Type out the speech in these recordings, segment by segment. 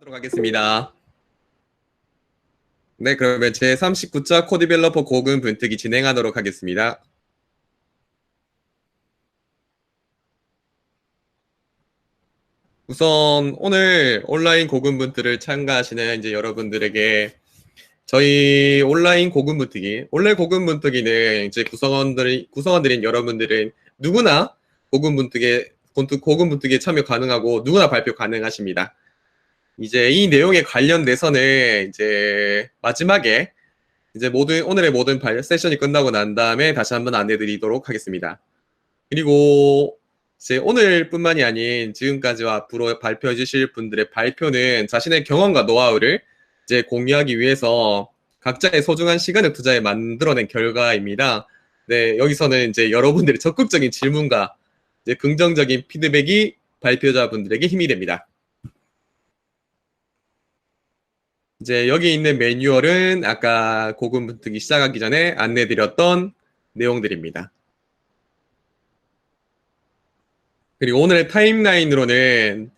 하도록 하겠습니다. 네, 그러면 제39차 코디벨로퍼 고급 분특위 진행하도록 하겠습니다. 우선 오늘 온라인 고군분투를 참가하시는 이제 여러분들에게 저희 온라인 고군분투기, 원래 고군분투기는 이제 구성원들인 여러분들은 누구나 고군분투기에 참여 가능하고 누구나 발표 가능하십니다. 이제 이 내용에 관련돼서는 이제 마지막에 이제 오늘의 모든 세션이 끝나고 난 다음에 다시 한번 안내드리도록 하겠습니다. 그리고 이제 오늘뿐만이 아닌 지금까지와 앞으로 발표해 주실 분들의 발표는 자신의 경험과 노하우를 이제 공유하기 위해서 각자의 소중한 시간을 투자해 만들어낸 결과입니다. 네, 여기서는 이제 여러분들의 적극적인 질문과 이제 긍정적인 피드백이 발표자분들에게 힘이 됩니다. 이제 여기 있는 매뉴얼은 아까 고군분투기 시작하기 전에 안내드렸던 내용들입니다. 그리고 오늘의 타임라인으로는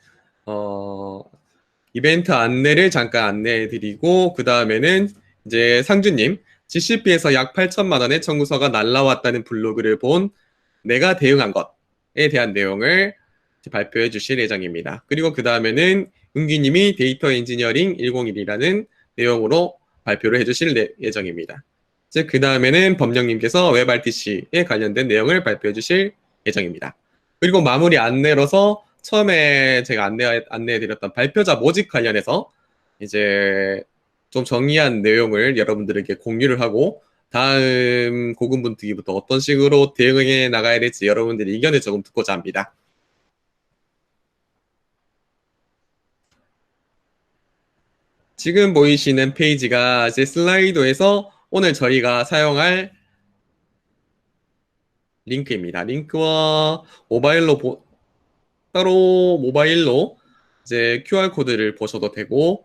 이벤트 안내를 잠깐 안내해드리고 그 다음에는 이제 상주님 GCP에서 약 8천만 원의 청구서가 날라왔다는 블로그를 본 내가 대응한 것에 대한 내용을 발표해 주실 예정입니다. 그리고 그 다음에는 은기님이 데이터 엔지니어링 101이라는 내용으로 발표를 해주실 예정입니다. 이제 그 다음에는 범령님께서 웹RTC에 관련된 내용을 발표해 주실 예정입니다. 그리고 마무리 안내로서 처음에 제가 안내해드렸던 발표자 모집 관련해서 이제 좀 정리한 내용을 여러분들에게 공유를 하고 다음 고군분투기부터 어떤 식으로 대응해 나가야 될지 여러분들의 의견을 조금 듣고자 합니다. 지금 보이시는 페이지가 제 슬라이드에서 오늘 저희가 사용할 링크입니다. 링크와 따로 모바일로 이제 QR코드를 보셔도 되고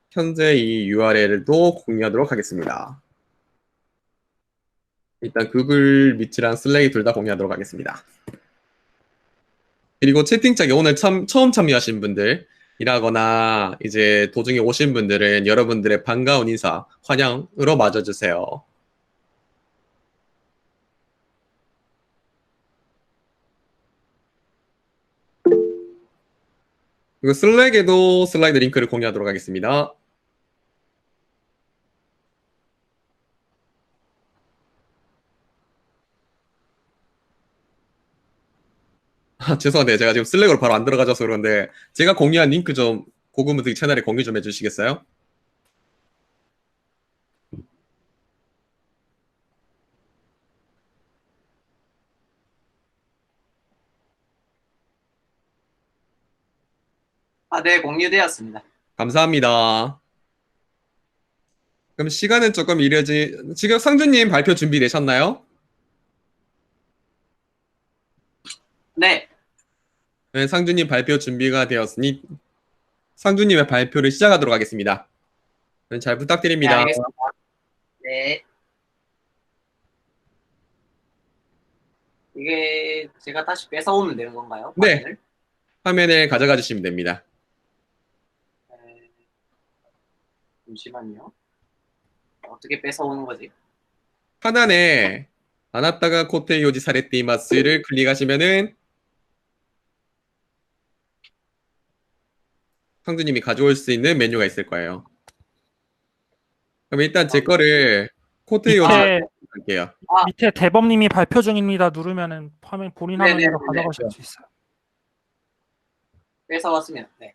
현재 이 URL도 공유하도록 하겠습니다. 일단 구글 미츠랑 슬랙 둘 다 공유하도록 하겠습니다. 그리고 채팅창에 오늘 처음 참여하신 분들이라거나 이제 도중에 오신 분들은 여러분들의 반가운 인사, 환영으로 맞아주세요. 그리고 슬랙에도 슬라이드 링크를 공유하도록 하겠습니다. 죄송한데 제가 지금 슬랙으로 바로 안 들어가져서 그런데 제가 공유한 링크 좀 고군분투기 채널에 공유 좀 해주시겠어요? 네, 공유되었습니다. 감사합니다. 그럼 시간은 조금 지금 상주님 발표 준비되셨나요? 네. 네, 상주님 발표 준비가 되었으니 상주님의 발표를 시작하도록 하겠습니다. 잘 네, 부탁드립니다. 알겠습니다. 네. 이게 제가 다시 뺏어오면 되는 건가요? 네, 화면을? 화면에 가져가 주시면 됩니다. 네. 잠시만요. 어떻게 뺏어오는 거지? 하단에 아나타가 코테 요지 사레테 이마스를 클릭하시면은 상주님이 가져올 수 있는 메뉴가 있을 거예요. 그럼 일단 제 거를 코테 요지 할게요. 밑에 대범님이 발표 중입니다. 누르면은 화면 본인 화면으로 가져가실 수 있어요. 뺏어왔으면. 네.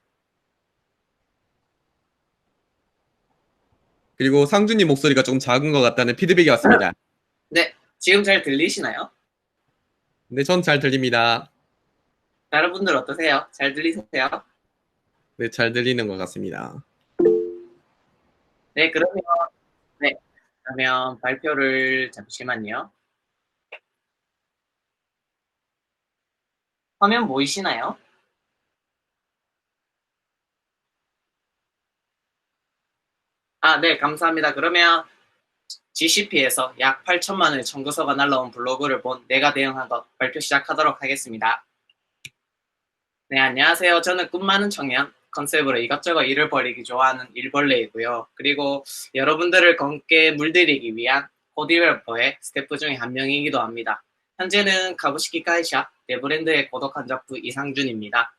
그리고 상주님 목소리가 조금 작은 것 같다는 피드백이 왔습니다. 네. 지금 잘 들리시나요? 네, 전 잘 들립니다. 다른 분들 어떠세요? 잘 들리세요? 네, 잘 들리는 것 같습니다. 네, 그러면 발표를 잠시만요. 화면 보이시나요? 네, 감사합니다. 그러면 GCP에서 약 8천만 원의 청구서가 날라온 블로그를 본 내가 대응한 것 발표 시작하도록 하겠습니다. 네, 안녕하세요. 저는 꿈 많은 청년 컨셉으로 이것저것 일을 벌이기 좋아하는 일벌레이고요. 그리고 여러분들을 검게 물들이기 위한 코디벨퍼의 스태프 중에 한 명이기도 합니다. 현재는 가부시키 카이샤 네브랜드의 고독한 작부 이상준입니다.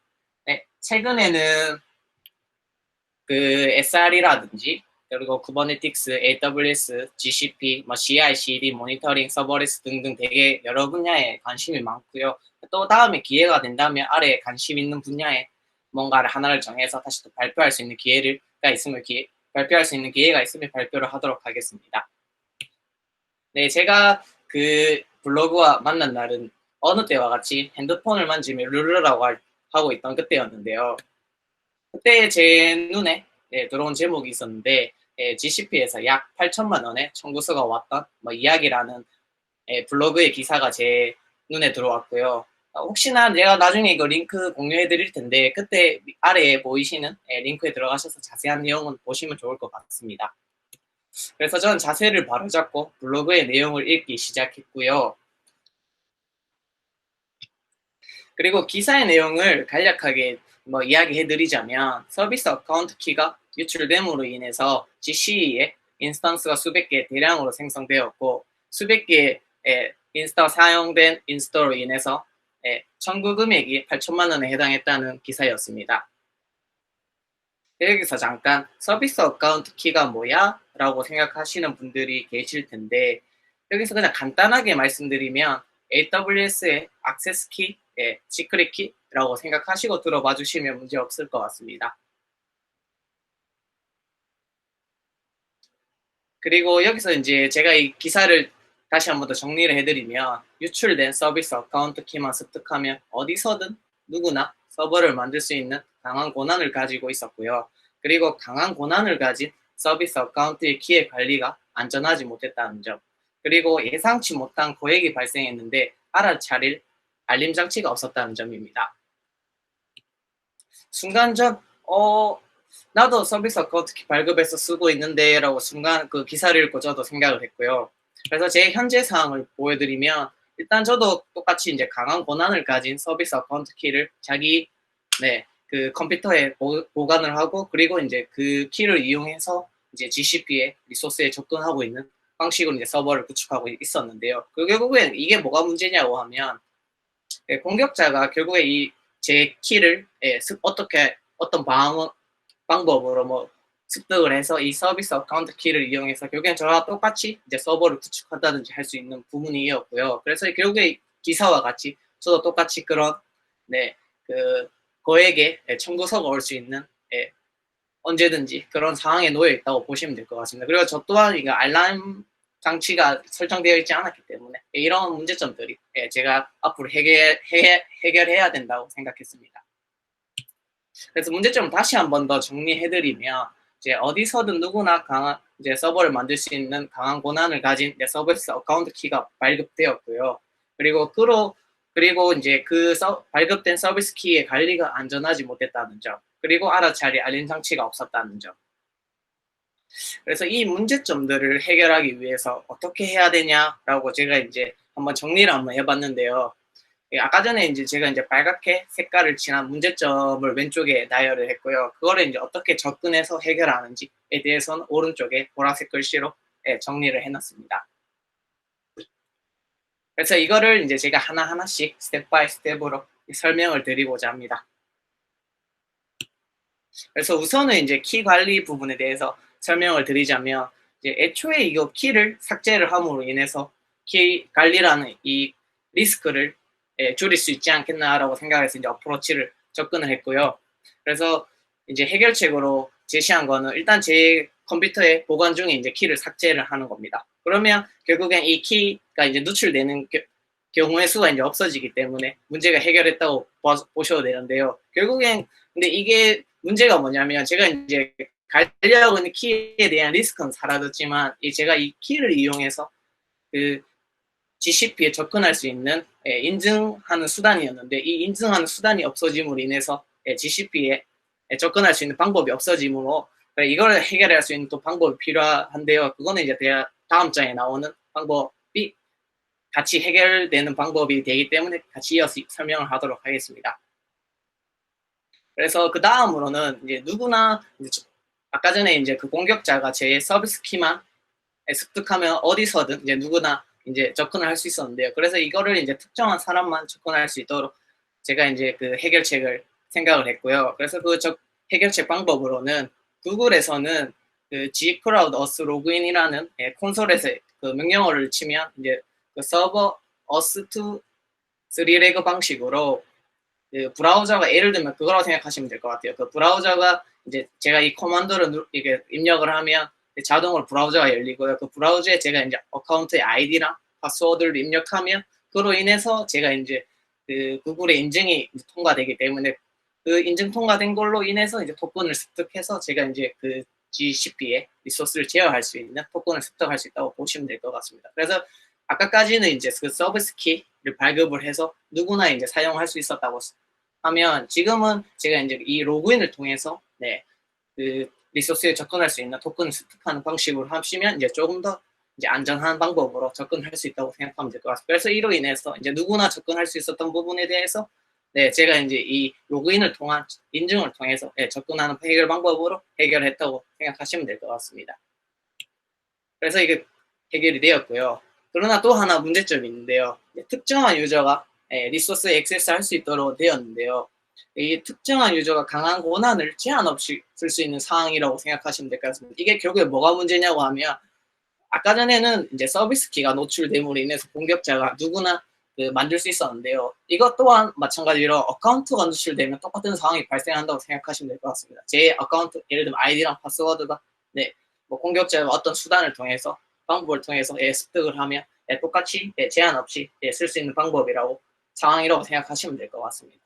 네, 최근에는 그 SR이라든지 그리고 쿠버네티크스, AWS, GCP, CI/CD, 모니터링, 서버레스 등등 되게 여러 분야에 관심이 많고요. 또 다음에 기회가 된다면 아래에 관심 있는 분야에 뭔가를 하나를 정해서 다시 또 발표할 수 있는 발표할 수 있는 기회가 있으면 발표를 하도록 하겠습니다. 네, 제가 그 블로그와 만난 날은 어느 때와 같이 핸드폰을 만지며 르르라고 하고 있던 그때였는데요. 그때 제 눈에 들어온 제목이 있었는데 GCP에서 약 8천만 원의 청구서가 왔던 이야기라는 블로그의 기사가 제 눈에 들어왔고요. 혹시나 내가 나중에 이거 링크 공유해 드릴 텐데 그때 아래에 보이시는 링크에 들어가셔서 자세한 내용은 보시면 좋을 것 같습니다. 그래서 저는 자세를 바로잡고 블로그의 내용을 읽기 시작했고요. 그리고 기사의 내용을 간략하게 이야기해드리자면 서비스 어카운트 키가 유출됨으로 인해서 GCE의 인스턴스가 수백 개 대량으로 생성되었고 수백 개의 인스타 사용된 인스톨로 인해서 청구 금액이 8천만 원에 해당했다는 기사였습니다. 여기서 잠깐 서비스 어카운트 키가 뭐야? 라고 생각하시는 분들이 계실 텐데 여기서 그냥 간단하게 말씀드리면 AWS의 액세스 키, 시크릿 키라고 생각하시고 들어봐 주시면 문제 없을 것 같습니다. 그리고 여기서 이제 제가 이 기사를 다시 한 번 더 정리를 해드리면 유출된 서비스 어카운트 키만 습득하면 어디서든 누구나 서버를 만들 수 있는 강한 권한을 가지고 있었고요. 그리고 강한 권한을 가진 서비스 어카운트의 키의 관리가 안전하지 못했다는 점. 그리고 예상치 못한 고액이 발생했는데 알아차릴 알림 장치가 없었다는 점입니다. 순간 나도 서비스 어카운트 키 발급해서 쓰고 있는데 라고 순간 그 기사를 읽고 저도 생각을 했고요. 그래서 제 현재 사항을 보여드리면 일단 저도 똑같이 이제 강한 권한을 가진 서비스 어카운트 키를 자기 그 컴퓨터에 보관을 하고 그리고 이제 그 키를 이용해서 이제 GCP의 리소스에 접근하고 있는 방식으로 이제 서버를 구축하고 있었는데요. 그 결국엔 이게 뭐가 문제냐고 하면 공격자가 결국에 이 제 키를 어떤 방법으로 습득을 해서 이 서비스 어카운트 키를 이용해서 결국엔 저와 똑같이 이제 서버를 구축한다든지 할 수 있는 부분이었고요. 그래서 결국에 기사와 같이 저도 똑같이 그런 그 고액의 청구서가 올 수 있는 언제든지 그런 상황에 놓여 있다고 보시면 될 것 같습니다. 그리고 저 또한 이거 알람 장치가 설정되어 있지 않았기 때문에 이런 문제점들이 제가 앞으로 해결해야 된다고 생각했습니다. 그래서 문제점을 다시 한 번 더 정리해드리면 이제 어디서든 누구나 강한 이제 서버를 만들 수 있는 강한 권한을 가진 서비스 어카운트 키가 발급되었고요. 그리고 이제 그 발급된 서비스 키의 관리가 안전하지 못했다는 점, 그리고 알아차릴 알림 장치가 없었다는 점. 그래서 이 문제점들을 해결하기 위해서 어떻게 해야 되냐라고 제가 이제 한번 정리를 한번 해봤는데요. 아까 전에 이제 제가 이제 빨갛게 색깔을 칠한 문제점을 왼쪽에 나열을 했고요. 그거를 이제 어떻게 접근해서 해결하는지에 대해서는 오른쪽에 보라색 글씨로 정리를 해놨습니다. 그래서 이거를 이제 제가 하나하나씩 스텝 바이 스텝으로 설명을 드리고자 합니다. 그래서 우선은 이제 키 관리 부분에 대해서 설명을 드리자면 이제 애초에 이거 키를 삭제를 함으로 인해서 키 관리라는 이 리스크를 줄일 수 있지 않겠나라고 생각해서 이제 어프로치를 접근을 했고요. 그래서 이제 해결책으로 제시한 거는 일단 제 컴퓨터에 보관 중에 이제 키를 삭제를 하는 겁니다. 그러면 결국엔 이 키가 이제 누출되는 경우의 수가 이제 없어지기 때문에 문제가 해결했다고 보셔도 되는데요. 결국엔 근데 이게 문제가 뭐냐면 제가 이제 관리하고 있는 키에 대한 리스크는 사라졌지만 제가 이 키를 이용해서 그 GCP에 접근할 수 있는 인증하는 수단이었는데 이 인증하는 수단이 없어짐으로 인해서 GCP에 접근할 수 있는 방법이 없어짐으로 이걸 해결할 수 있는 또 방법이 필요한데요. 그거는 이제 다음 장에 나오는 방법이 같이 해결되는 방법이 되기 때문에 같이 이어서 설명을 하도록 하겠습니다. 그래서 그 다음으로는 이제 누구나 이제 아까 전에 이제 그 공격자가 제 서비스 키만 습득하면 어디서든 이제 누구나 이제 접근을 할 수 있었는데요. 그래서 이거를 이제 특정한 사람만 접근할 수 있도록 제가 이제 그 해결책을 생각을 했고요. 그래서 그 해결책 방법으로는 구글에서는 그 G Cloud Us 로그인이라는 콘솔에서 그 명령어를 치면 이제 그 서버 us2 3레그 방식으로 그 브라우저가 예를 들면 그거라고 생각하시면 될 것 같아요. 그 브라우저가 이제 제가 이 커맨드를 이게 입력을 하면 자동으로 브라우저가 열리고요. 그 브라우저에 제가 이제 어카운트의 아이디랑 파스워드를 입력하면 그로 인해서 제가 이제 그 구글의 인증이 통과되기 때문에 그 인증 통과된 걸로 인해서 이제 토큰을 습득해서 제가 이제 그 GCP에 리소스를 제어할 수 있는 토큰을 습득할 수 있다고 보시면 될 것 같습니다. 그래서 아까까지는 이제 그 서비스 키를 발급을 해서 누구나 이제 사용할 수 있었다고 하면 지금은 제가 이제 이 로그인을 통해서 그 리소스에 접근할 수 있는 토큰을 습득하는 방식으로 하시면 이제 조금 더 이제 안전한 방법으로 접근할 수 있다고 생각하면 될 것 같습니다. 그래서 이로 인해서 이제 누구나 접근할 수 있었던 부분에 대해서 제가 이제 이 로그인을 통한 인증을 통해서 접근하는 해결 방법으로 해결했다고 생각하시면 될 것 같습니다. 그래서 이게 해결이 되었고요. 그러나 또 하나 문제점이 있는데요. 특정한 유저가 리소스에 액세스할 수 있도록 되었는데요. 이 특정한 유저가 강한 권한을 제한 없이 쓸 수 있는 상황이라고 생각하시면 될 것 같습니다. 이게 결국에 뭐가 문제냐고 하면 아까 전에는 이제 서비스 키가 노출됨으로 인해서 공격자가 누구나 만들 수 있었는데요. 이것 또한 마찬가지로 어카운트가 노출되면 똑같은 상황이 발생한다고 생각하시면 될 것 같습니다. 제 어카운트, 예를 들면 아이디랑 파스워드가 뭐 공격자가 어떤 수단을 통해서 방법을 통해서 습득을 하면 똑같이 제한 없이 쓸 수 있는 방법이라고 상황이라고 생각하시면 될 것 같습니다.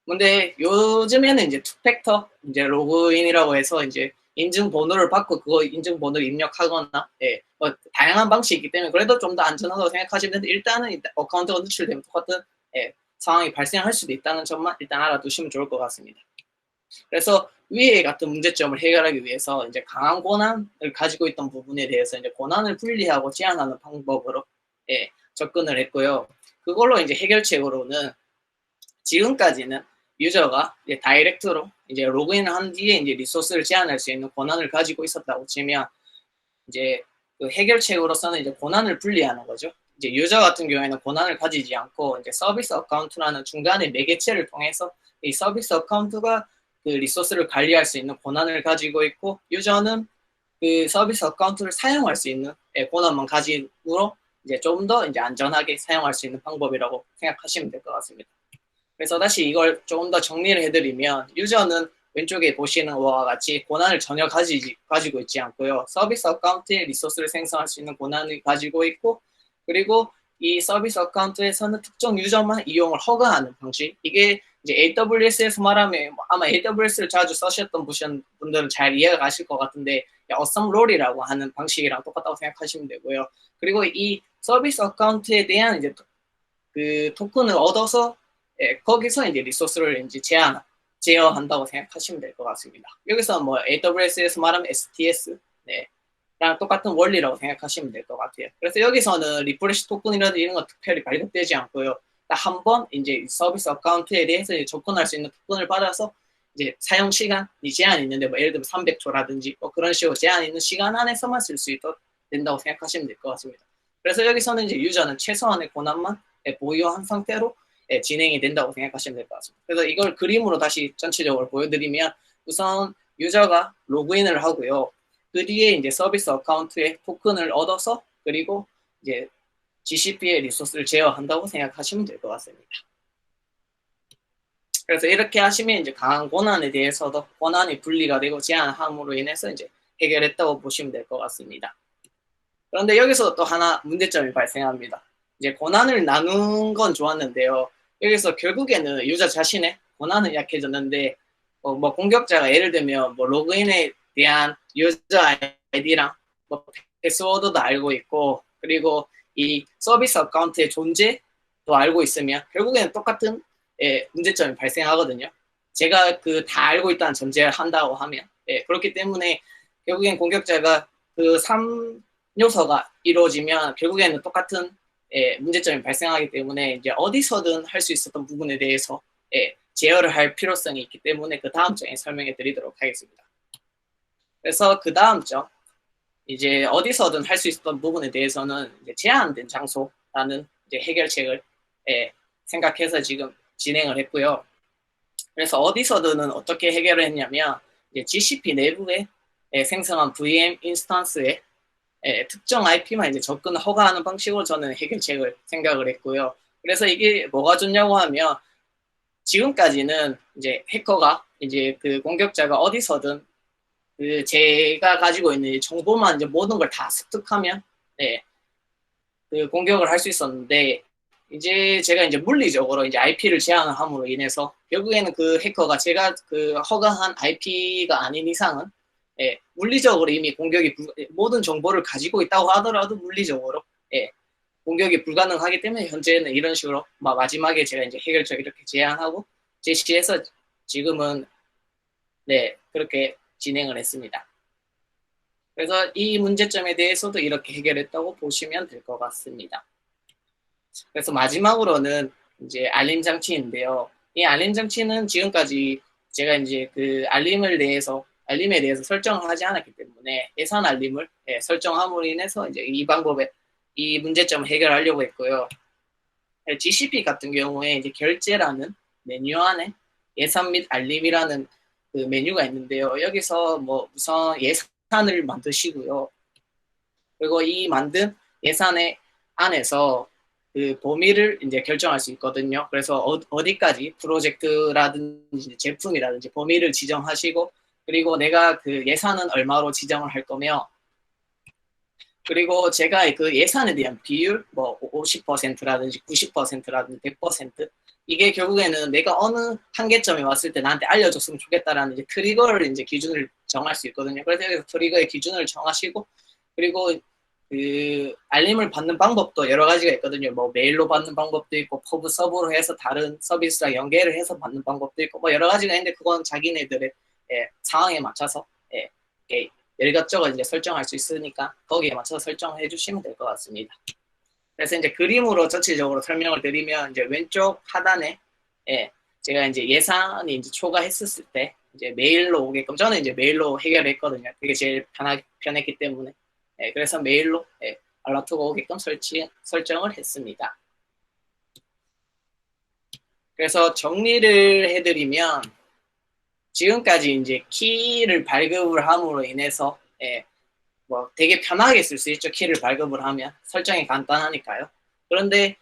근데 요즘에는 이제 투팩터 이제 로그인이라고 해서 이제 인증 번호를 받고 그거 인증 번호를 입력하거나 뭐 다양한 방식이 있기 때문에 그래도 좀 더 안전하다고 생각하시면 되는데 일단은 어카운트가 노출되면 똑같은 상황이 발생할 수도 있다는 점만 일단 알아두시면 좋을 것 같습니다. 그래서 위에 같은 문제점을 해결하기 위해서 이제 강한 권한을 가지고 있던 부분에 대해서 이제 권한을 분리하고 제한하는 방법으로 접근을 했고요. 그걸로 이제 해결책으로는 지금까지는 유저가 이제 다이렉트로 이제 로그인을 한 뒤에 이제 리소스를 제한할 수 있는 권한을 가지고 있었다고 치면 이제 그 해결책으로서는 이제 권한을 분리하는 거죠. 이제 유저 같은 경우에는 권한을 가지지 않고 이제 서비스 어카운트라는 중간에 매개체를 통해서 이 서비스 어카운트가 그 리소스를 관리할 수 있는 권한을 가지고 있고 유저는 그 서비스 어카운트를 사용할 수 있는 권한만 가지므로 이제 좀 더 이제 안전하게 사용할 수 있는 방법이라고 생각하시면 될 것 같습니다. 그래서 다시 이걸 조금 더 정리를 해드리면 유저는 왼쪽에 보시는 것과 같이 권한을 전혀 가지고 있지 않고요. 서비스 어카운트에 리소스를 생성할 수 있는 권한을 가지고 있고 그리고 이 서비스 어카운트에서는 특정 유저만 이용을 허가하는 방식. 이게 이제 AWS에서 말하면 아마 AWS를 자주 쓰셨던 분들은 잘 이해가 가실 것 같은데 awesome role이라고 하는 방식이랑 똑같다고 생각하시면 되고요. 그리고 이 서비스 어카운트에 대한 이제 그 토큰을 얻어서 거기서 이제 리소스를 이제 제어한다고 생각하시면 될 것 같습니다. 여기서 뭐 AWS에서 말하면 STS, 랑 똑같은 원리라고 생각하시면 될 것 같아요. 그래서 여기서는 리프레시 토큰이라든지 이런 거 특별히 발급되지 않고요. 딱 한 번 이제 서비스 어카운트에 대해서 이제 접근할 수 있는 토큰을 받아서 이제 사용 시간이 제한이 있는데 뭐 예를 들면 300초라든지 뭐 그런 식으로 제한 있는 시간 안에서만 쓸 수 있도록 된다고 생각하시면 될 것 같습니다. 그래서 여기서는 이제 유저는 최소한의 권한만 보유한 상태로 진행이 된다고 생각하시면 될 것 같습니다. 그래서 이걸 그림으로 다시 전체적으로 보여드리면 우선 유저가 로그인을 하고요. 그 뒤에 이제 서비스 어카운트에 토큰을 얻어서 그리고 이제 GCP의 리소스를 제어한다고 생각하시면 될 것 같습니다. 그래서 이렇게 하시면 이제 강한 권한에 대해서도 권한이 분리가 되고 제한함으로 인해서 이제 해결했다고 보시면 될 것 같습니다. 그런데 여기서 또 하나 문제점이 발생합니다. 이제 권한을 나눈 건 좋았는데요. 여기서 결국에는 유저 자신의 권한은 약해졌는데 뭐 공격자가 예를 들면 뭐 로그인에 대한 유저 아이디랑 뭐 패스워드도 알고 있고 그리고 이 서비스 어카운트의 존재도 알고 있으면 결국에는 똑같은 문제점이 발생하거든요. 제가 그 다 알고 있다는 전제를 한다고 하면 그렇기 때문에 결국엔 공격자가 그 3요소가 이루어지면 결국에는 똑같은 문제점이 발생하기 때문에 이제 어디서든 할 수 있었던 부분에 대해서 제어를 할 필요성이 있기 때문에 그 다음 장에 설명해 드리도록 하겠습니다. 그래서 그 다음 장, 이제 어디서든 할 수 있었던 부분에 대해서는 이제 제한된 장소라는 이제 해결책을 생각해서 지금 진행을 했고요. 그래서 어디서든은 어떻게 해결을 했냐면 이제 GCP 내부에 생성한 VM 인스턴스에 특정 IP만 이제 접근을 허가하는 방식으로 저는 해결책을 생각을 했고요. 그래서 이게 뭐가 좋냐고 하면 지금까지는 이제 해커가 이제 그 공격자가 어디서든 그 제가 가지고 있는 정보만 이제 모든 걸 다 습득하면 그 공격을 할 수 있었는데 이제 제가 이제 물리적으로 이제 IP를 제한을 함으로 인해서 결국에는 그 해커가 제가 그 허가한 IP가 아닌 이상은 물리적으로 이미 공격이 모든 정보를 가지고 있다고 하더라도 물리적으로 공격이 불가능하기 때문에 현재는 이런 식으로 마지막에 제가 이제 해결책 이렇게 제안하고 제시해서 지금은 그렇게 진행을 했습니다. 그래서 이 문제점에 대해서도 이렇게 해결했다고 보시면 될 것 같습니다. 그래서 마지막으로는 이제 알림 장치인데요. 이 알림 장치는 지금까지 제가 이제 그 알림에 대해서 설정을 하지 않았기 때문에 예산 알림을 설정함으로 인해서 이제 이 방법에 이 문제점을 해결하려고 했고요. GCP 같은 경우에 이제 결제라는 메뉴 안에 예산 및 알림이라는 그 메뉴가 있는데요. 여기서 뭐 우선 예산을 만드시고요. 그리고 이 만든 예산의 안에서 그 범위를 이제 결정할 수 있거든요. 그래서 어디까지 프로젝트라든지 제품이라든지 범위를 지정하시고 그리고 내가 그 예산은 얼마로 지정을 할 거며 그리고 제가 그 예산에 대한 비율, 뭐 50%라든지 90%라든지 100% 이게 결국에는 내가 어느 한계점에 왔을 때 나한테 알려줬으면 좋겠다라는 이제 트리거를 이제 기준을 정할 수 있거든요. 그래서 여기서 트리거의 기준을 정하시고 그리고 그 알림을 받는 방법도 여러 가지가 있거든요. 뭐 메일로 받는 방법도 있고 퍼브 서버로 해서 다른 서비스랑 연계를 해서 받는 방법도 있고 뭐 여러 가지가 있는데 그건 자기네들의 상황에 맞춰서 이것저것 이제 설정할 수 있으니까 거기에 맞춰서 설정을 해주시면 될 것 같습니다. 그래서 이제 그림으로 전체적으로 설명을 드리면 이제 왼쪽 하단에 제가 이제 예산이 이제 초과했었을 때 이제 메일로 오게끔 저는 이제 메일로 해결했거든요. 그게 제일 편했기 때문에 그래서 메일로 알라트가 오게끔 설정을 했습니다. 그래서 정리를 해드리면 지금까지 이제 키를 발급을 함으로 인해서 뭐 되게 편하게 쓸 수 있죠. 키를 발급을 하면 설정이 간단하니까요. 그런데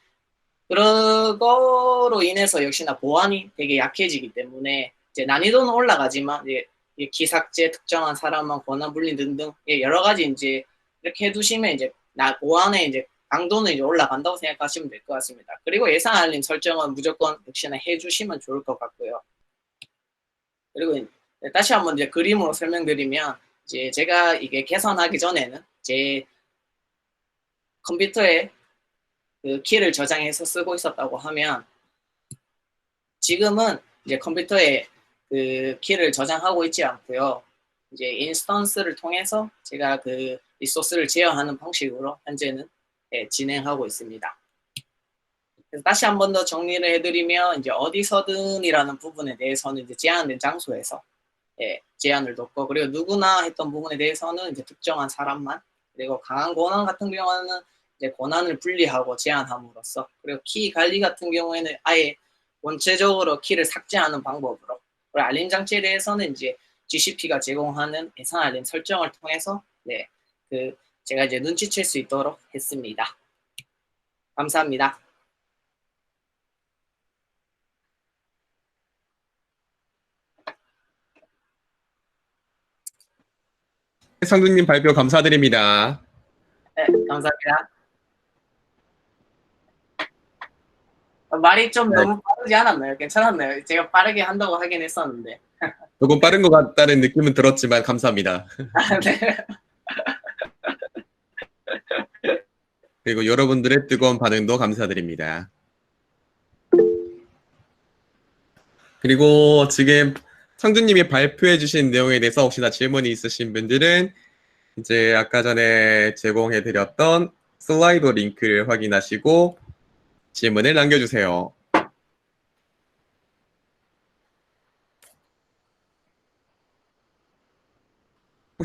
그거로 인해서 역시나 보안이 되게 약해지기 때문에 이제 난이도는 올라가지만 이제 기삭제 특정한 사람만 권한 분리 등등 여러 가지 이제 이렇게 해두시면 이제 보안의 이제 강도는 이제 올라간다고 생각하시면 될 것 같습니다. 그리고 예산 알림 설정은 무조건 역시나 해주시면 좋을 것 같고요. 그리고 다시 한번 이제 그림으로 설명드리면 이제 제가 이게 개선하기 전에는 제 컴퓨터에 그 키를 저장해서 쓰고 있었다고 하면 지금은 이제 컴퓨터에 그 키를 저장하고 있지 않고요. 이제 인스턴스를 통해서 제가 그 리소스를 제어하는 방식으로 현재는 진행하고 있습니다. 그래서 다시 한 번 더 정리를 해드리면 이제 어디서든이라는 부분에 대해서는 이제 제한된 장소에서 제한을 뒀고 그리고 누구나 했던 부분에 대해서는 이제 특정한 사람만 그리고 강한 권한 같은 경우는 이제 권한을 분리하고 제한함으로써 그리고 키 관리 같은 경우에는 아예 원체적으로 키를 삭제하는 방법으로 그리고 알림 장치에 대해서는 이제 GCP가 제공하는 예산 알림 설정을 통해서 그 제가 이제 눈치챌 수 있도록 했습니다. 감사합니다. 상준님 발표 감사드립니다. 네, 감사합니다. 말이 좀 네. 너무 빠르지 않았나요? 괜찮았나요? 제가 빠르게 한다고 하긴 했었는데. 조금 빠른 것 같다는 느낌은 들었지만 감사합니다. 네. 그리고 여러분들의 뜨거운 반응도 감사드립니다. 그리고 지금 상준님이 발표해 주신 내용에 대해서 혹시나 질문이 있으신 분들은 이제 아까 전에 제공해 드렸던 슬라이드 링크를 확인하시고 질문을 남겨주세요.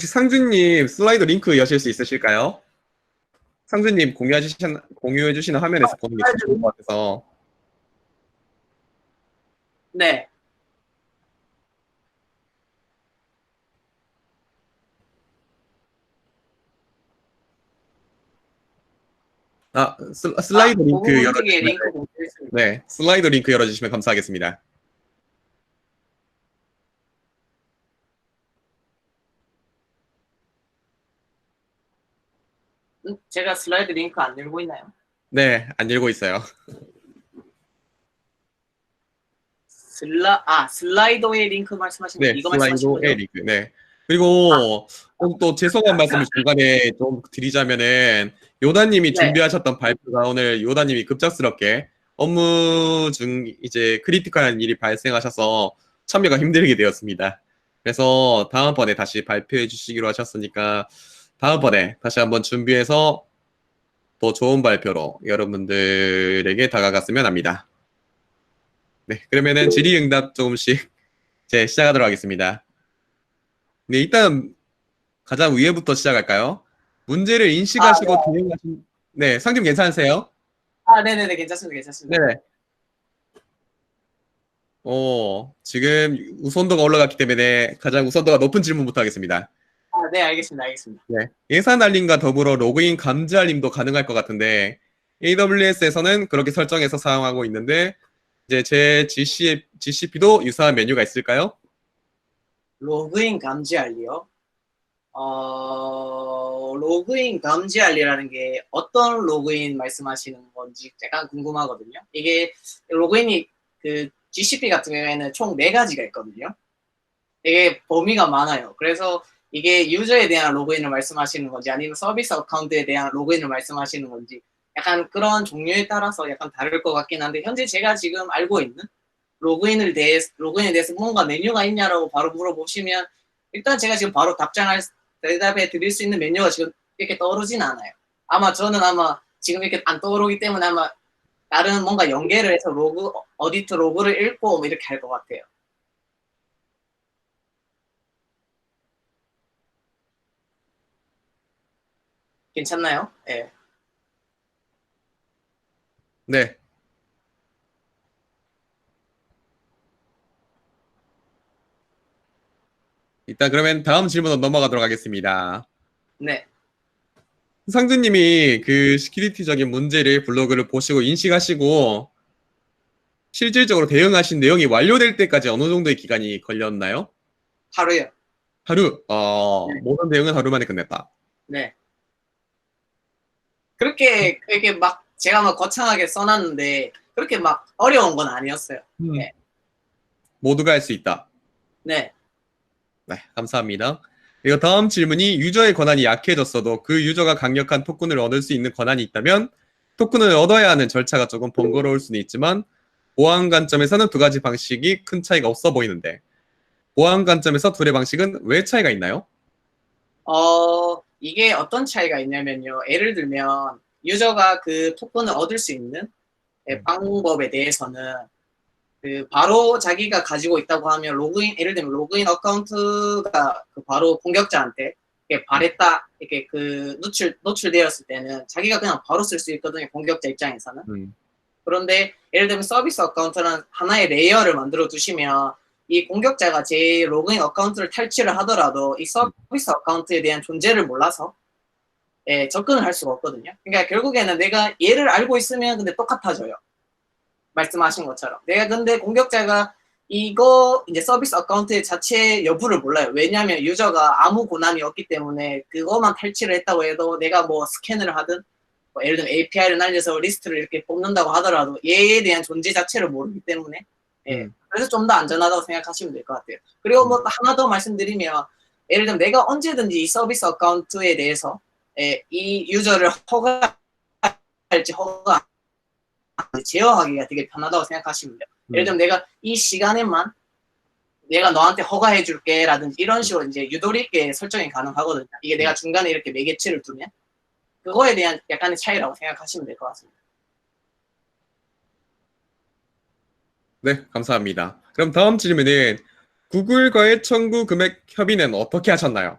혹시 상준님 슬라이드 링크 여실 수 있으실까요? 상준님 공유해 주시는 화면에서 보는 게 좋을 것 같아서. 네. 슬라이드 그 링크 부분 쪽에 열어주시면, 링크 공유했습니다. 네, 슬라이드 링크 열어주시면 감사하겠습니다. 제가 슬라이드 링크 안 열고 있나요? 네, 안 읽고 있어요. 슬라이더의 링크 말씀하시는 네, 거, 이거 말씀하시는 슬라이드의 거죠? 링크. 네. 그리고 또 죄송한 말씀을 중간에 좀 드리자면은 요다님이 네. 준비하셨던 발표가 오늘 요다님이 급작스럽게 업무 중 이제 크리티컬한 일이 발생하셔서 참여가 힘들게 되었습니다. 그래서 다음번에 다시 발표해 주시기로 하셨으니까 다음번에 다시 한번 준비해서 더 좋은 발표로 여러분들에게 다가갔으면 합니다. 네, 그러면은 질의응답 조금씩 이제 시작하도록 하겠습니다. 네, 일단 가장 위에부터 시작할까요? 문제를 인식하시고 대응하신, 네, 상님 괜찮으세요? 네네네, 괜찮습니다. 괜찮습니다. 네. 지금 우선도가 올라갔기 때문에 가장 우선도가 높은 질문부터 하겠습니다. 네, 알겠습니다. 알겠습니다. 네. 예산 알림과 더불어 로그인 감지 알림도 가능할 것 같은데, AWS에서는 그렇게 설정해서 사용하고 있는데, 이제 제 GCP도 유사한 메뉴가 있을까요? 로그인 감지 알리요? 로그인 감지 알리라는 게 어떤 로그인 말씀하시는 건지 약간 궁금하거든요. 이게 로그인이 그 GCP 같은 경우에는 총 4가지가 있거든요. 되게 범위가 많아요. 그래서 이게 유저에 대한 로그인을 말씀하시는 건지 아니면 서비스 어카운트에 대한 로그인을 말씀하시는 건지 약간 그런 종류에 따라서 약간 다를 것 같긴 한데 현재 제가 지금 알고 있는 로그인에 대해서 뭔가 메뉴가 있냐라고 바로 물어보시면 일단 제가 지금 바로 대답해 드릴 수 있는 메뉴가 지금 이렇게 떠오르진 않아요. 저는 지금 이렇게 안 떠오르기 때문에 아마 다른 뭔가 연계를 해서 어디트 로그를 읽고 뭐 이렇게 할 것 같아요. 괜찮나요? 네. 네. 일단 그러면 다음 질문으로 넘어가도록 하겠습니다. 네. 상주님이 그 시큐리티적인 문제를 블로그를 보시고 인식하시고 실질적으로 대응하신 내용이 완료될 때까지 어느 정도의 기간이 걸렸나요? 하루요. 하루. 네. 모든 대응은 하루 만에 끝냈다. 네. 그렇게 막 제가 막 거창하게 써놨는데 그렇게 막 어려운 건 아니었어요. 네. 모두가 할 수 있다. 네. 네, 감사합니다. 그리고 다음 질문이 유저의 권한이 약해졌어도 그 유저가 강력한 토큰을 얻을 수 있는 권한이 있다면 토큰을 얻어야 하는 절차가 조금 번거로울 수는 있지만 보안 관점에서는 두 가지 방식이 큰 차이가 없어 보이는데 보안 관점에서 둘의 방식은 왜 차이가 있나요? 이게 어떤 차이가 있냐면요. 예를 들면 유저가 그 토큰을 얻을 수 있는 방법에 대해서는 바로 자기가 가지고 있다고 하면 예를 들면 로그인 어카운트가 바로 공격자한테 발했다 이렇게 노출되었을 때는 자기가 그냥 바로 쓸 수 있거든요. 공격자 입장에서는. 그런데 예를 들면 서비스 어카운트는 하나의 레이어를 만들어 두시면 이 공격자가 제 로그인 어카운트를 탈취를 하더라도 이 서비스 어카운트에 대한 존재를 몰라서 접근을 할 수가 없거든요. 그러니까 결국에는 내가 얘를 알고 있으면 근데 똑같아져요. 말씀하신 것처럼. 근데 공격자가 이거 이제 서비스 어카운트 자체 여부를 몰라요. 왜냐하면 유저가 아무 권한이 없기 때문에 그것만 탈취를 했다고 해도 내가 뭐 스캔을 하든 뭐 예를 들면 API를 날려서 리스트를 이렇게 뽑는다고 하더라도 얘에 대한 존재 자체를 모르기 때문에 그래서 좀 더 안전하다고 생각하시면 될 것 같아요. 그리고 뭐 하나 더 말씀드리면 예를 들면 내가 언제든지 이 서비스 어카운트에 대해서 이 유저를 허가할지 허가 제어하기가 되게 편하다고 생각하시면 돼요. 예를 들면 내가 이 시간에만 내가 너한테 허가해 줄게 라든지 이런 식으로 이제 유도리 있게 설정이 가능하거든요. 이게 내가 중간에 이렇게 매개체를 두면 그거에 대한 약간의 차이라고 생각하시면 될 것 같습니다. 네, 감사합니다. 그럼 다음 질문은 구글과의 청구 금액 협의는 어떻게 하셨나요?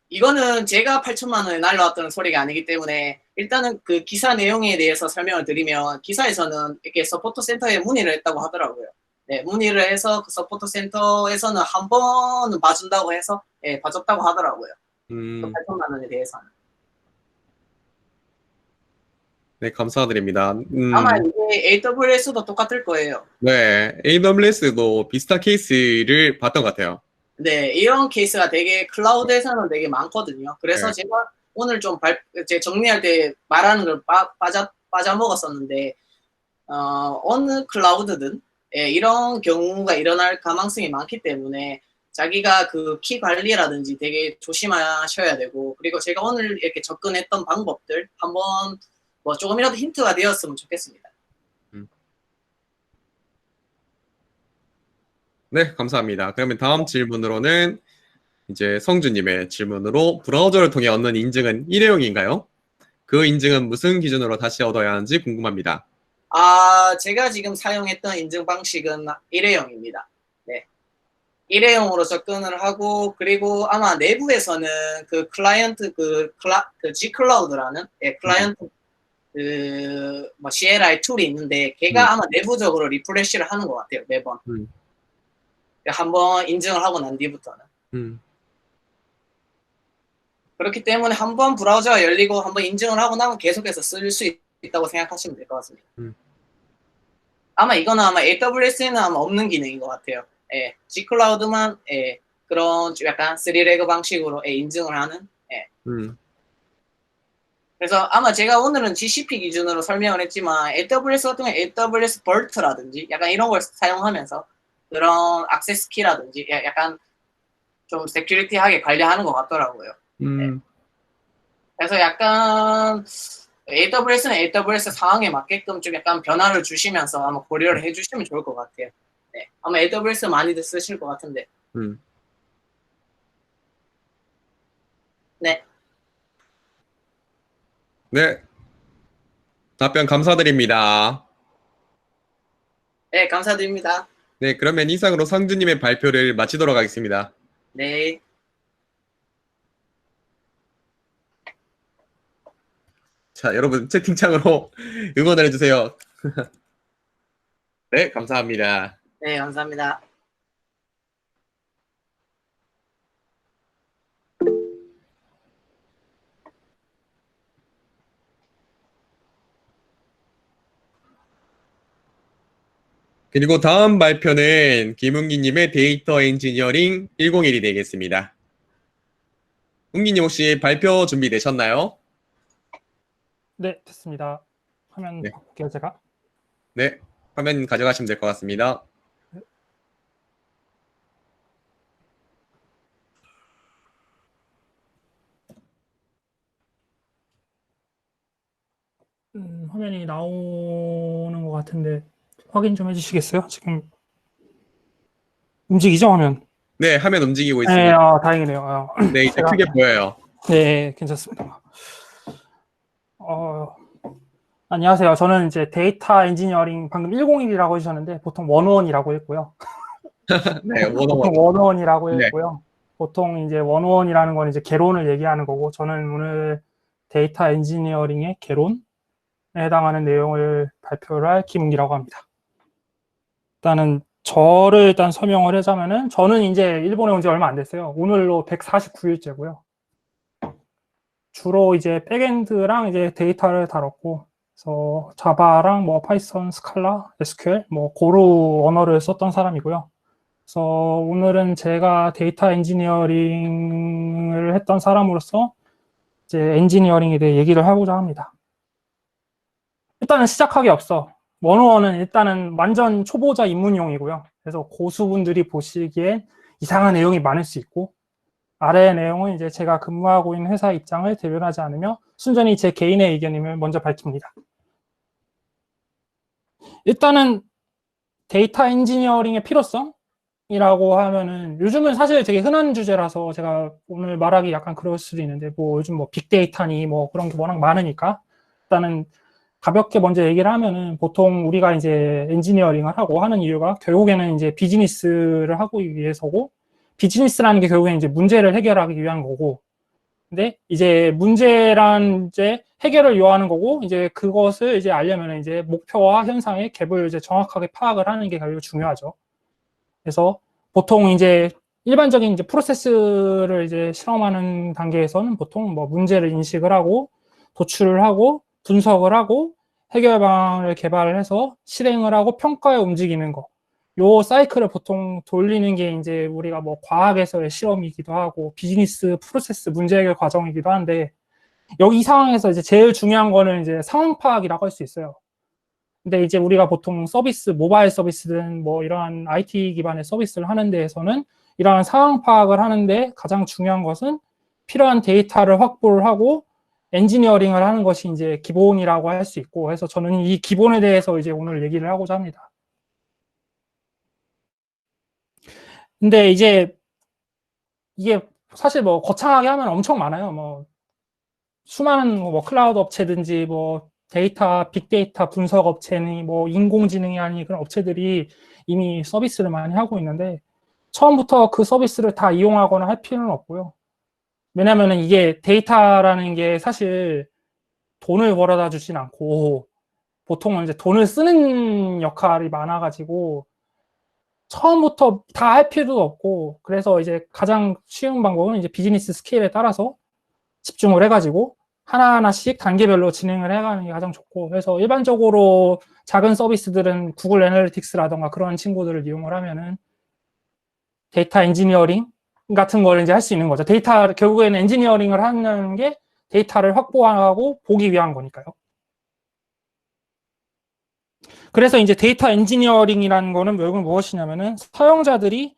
이거는 제가 8천만 원에 날라왔다는 소리가 아니기 때문에 일단은 그 기사 내용에 대해서 설명을 드리면 기사에서는 이렇게 서포터 센터에 문의를 했다고 하더라고요. 네, 문의를 해서 그 서포터 센터에서는 한 번은 봐준다고 해서 예, 봐줬다고 하더라고요. 그 8천만 원에 대해서는. 네, 감사드립니다. 아마 이게 AWS도 똑같을 거예요. 네, AWS도 비슷한 케이스를 봤던 것 같아요. 네, 이런 케이스가 되게 클라우드에서는 되게 많거든요. 그래서 네. 제가 오늘 좀 제 정리할 때 말하는 걸 빠져먹었었는데, 어느 클라우드든 예, 이런 경우가 일어날 가능성이 많기 때문에 자기가 그 키 관리라든지 되게 조심하셔야 되고, 그리고 제가 오늘 이렇게 접근했던 방법들 한번 뭐 조금이라도 힌트가 되었으면 좋겠습니다. 네, 감사합니다. 그러면 다음 질문으로는 이제 성주님의 질문으로 브라우저를 통해 얻는 인증은 일회용인가요? 그 인증은 무슨 기준으로 다시 얻어야 하는지 궁금합니다. 제가 지금 사용했던 인증 방식은 일회용입니다. 네. 일회용으로 접근을 하고, 그리고 아마 내부에서는 그 클라이언트, 그 G클라우드라는, 예, 클라이언트, 뭐 CLI 툴이 있는데, 걔가 아마 내부적으로 리프레시를 하는 것 같아요, 매번. 한번 인증을 하고 난 뒤부터는. 그렇기 때문에 한번 브라우저가 열리고 한번 인증을 하고 나면 계속해서 쓸 수 있다고 생각하시면 될 것 같습니다. 아마 이거는 아마 AWS에는 아마 없는 기능인 것 같아요. 예, G클라우드만 예, 그런 약간 3레그 방식으로 예, 인증을 하는. 예. 그래서 아마 제가 오늘은 GCP 기준으로 설명을 했지만 AWS 같은 경우에 AWS Vault라든지 약간 이런 걸 사용하면서 그런 액세스 키라든지 약간 좀 세큐리티하게 관리하는 것 같더라고요. 네. 그래서 약간 AWS는 AWS 상황에 맞게끔 좀 약간 변화를 주시면서 아마 고려를 해주시면 좋을 것 같아요. 네. 아마 AWS 많이들 쓰실 것 같은데. 네. 네, 답변 감사드립니다. 네, 감사드립니다. 네, 그러면 이상으로 성주님의 발표를 마치도록 하겠습니다. 네. 자, 여러분 채팅창으로 응원을 해주세요. 네, 감사합니다. 네, 감사합니다. 그리고 다음 발표는 김웅기님의 데이터 엔지니어링 101이 되겠습니다. 웅기님 혹시 발표 준비되셨나요? 네, 됐습니다. 화면 네. 바꿀게요, 제가. 네, 화면 가져가시면 될 것 같습니다. 화면이 나오는 것 같은데 확인 좀 해주시겠어요? 지금 움직이죠, 화면? 네, 화면 움직이고 네, 있습니다. 다행이네요. 네, 이제 크게 보여요. 네, 괜찮습니다. 안녕하세요. 저는 이제 데이터 엔지니어링 방금 101이라고 해주셨는데 보통 101이라고 했고요. 네, 보통 101이라고 네. 했고요. 보통 이제 101이라는 건 이제 개론을 얘기하는 거고, 저는 오늘 데이터 엔지니어링의 개론에 해당하는 내용을 발표를 할 김웅기라고 합니다. 일단은 저를 일단 설명을 하자면은, 저는 이제 일본에 온 지 얼마 안 됐어요. 오늘로 149일째고요. 주로 이제 백엔드랑 이제 데이터를 다뤘고, 그래서 자바랑 뭐 파이썬, 스칼라, SQL, 뭐 고루 언어를 썼던 사람이고요. 그래서 오늘은 제가 데이터 엔지니어링을 했던 사람으로서 이제 엔지니어링에 대해 얘기를 하고자 합니다. 일단은 시작하기 앞서 101은 일단은 완전 초보자 입문용이고요. 그래서 고수분들이 보시기엔 이상한 내용이 많을 수 있고, 아래의 내용은 이제 제가 근무하고 있는 회사 입장을 대변하지 않으며 순전히 제 개인의 의견임을 먼저 밝힙니다. 일단은 데이터 엔지니어링의 필요성이라고 하면은 요즘은 사실 되게 흔한 주제라서 제가 오늘 말하기 약간 그럴 수도 있는데, 뭐 요즘 뭐 빅데이터니 뭐 그런 게 워낙 많으니까 일단은 가볍게 먼저 얘기를 하면은, 보통 우리가 이제 엔지니어링을 하고 하는 이유가 결국에는 이제 비즈니스를 하고 위해서고, 비즈니스라는 게 결국엔 이제 문제를 해결하기 위한 거고, 근데 이제 문제란 이제 해결을 요하는 거고, 이제 그것을 이제 알려면 이제 목표와 현상의 갭을 이제 정확하게 파악을 하는 게 결국 중요하죠. 그래서 보통 이제 일반적인 이제 프로세스를 이제 실험하는 단계에서는 보통 뭐 문제를 인식을 하고, 도출을 하고, 분석을 하고, 해결 방안을 개발을 해서 실행을 하고 평가에 움직이는 거. 요 사이클을 보통 돌리는 게 이제 우리가 뭐 과학에서의 실험이기도 하고 비즈니스 프로세스 문제 해결 과정이기도 한데, 여기 이 상황에서 이제 제일 중요한 거는 이제 상황 파악이라고 할 수 있어요. 근데 이제 우리가 보통 서비스, 모바일 서비스든 뭐 이러한 IT 기반의 서비스를 하는 데에서는 이러한 상황 파악을 하는데 가장 중요한 것은 필요한 데이터를 확보를 하고 엔지니어링을 하는 것이 이제 기본이라고 할 수 있고, 그래서 저는 이 기본에 대해서 이제 오늘 얘기를 하고자 합니다. 근데 이제 이게 사실 뭐 거창하게 하면 엄청 많아요. 뭐 수많은 뭐 클라우드 업체든지 뭐 데이터, 빅데이터 분석 업체니 뭐 인공지능이 아닌 그런 업체들이 이미 서비스를 많이 하고 있는데, 처음부터 그 서비스를 다 이용하거나 할 필요는 없고요. 왜냐면은 이게 데이터라는 게 사실 돈을 벌어다 주진 않고, 보통은 이제 돈을 쓰는 역할이 많아가지고, 처음부터 다 할 필요도 없고, 그래서 이제 가장 쉬운 방법은 이제 비즈니스 스케일에 따라서 집중을 해가지고, 하나하나씩 단계별로 진행을 해가는 게 가장 좋고, 그래서 일반적으로 작은 서비스들은 구글 애널리틱스라던가 그런 친구들을 이용을 하면은 데이터 엔지니어링 같은 걸 이제 할 수 있는 거죠. 데이터, 결국에는 엔지니어링을 하는 게 데이터를 확보하고 보기 위한 거니까요. 그래서 이제 데이터 엔지니어링이라는 거는 결국 무엇이냐면은 사용자들이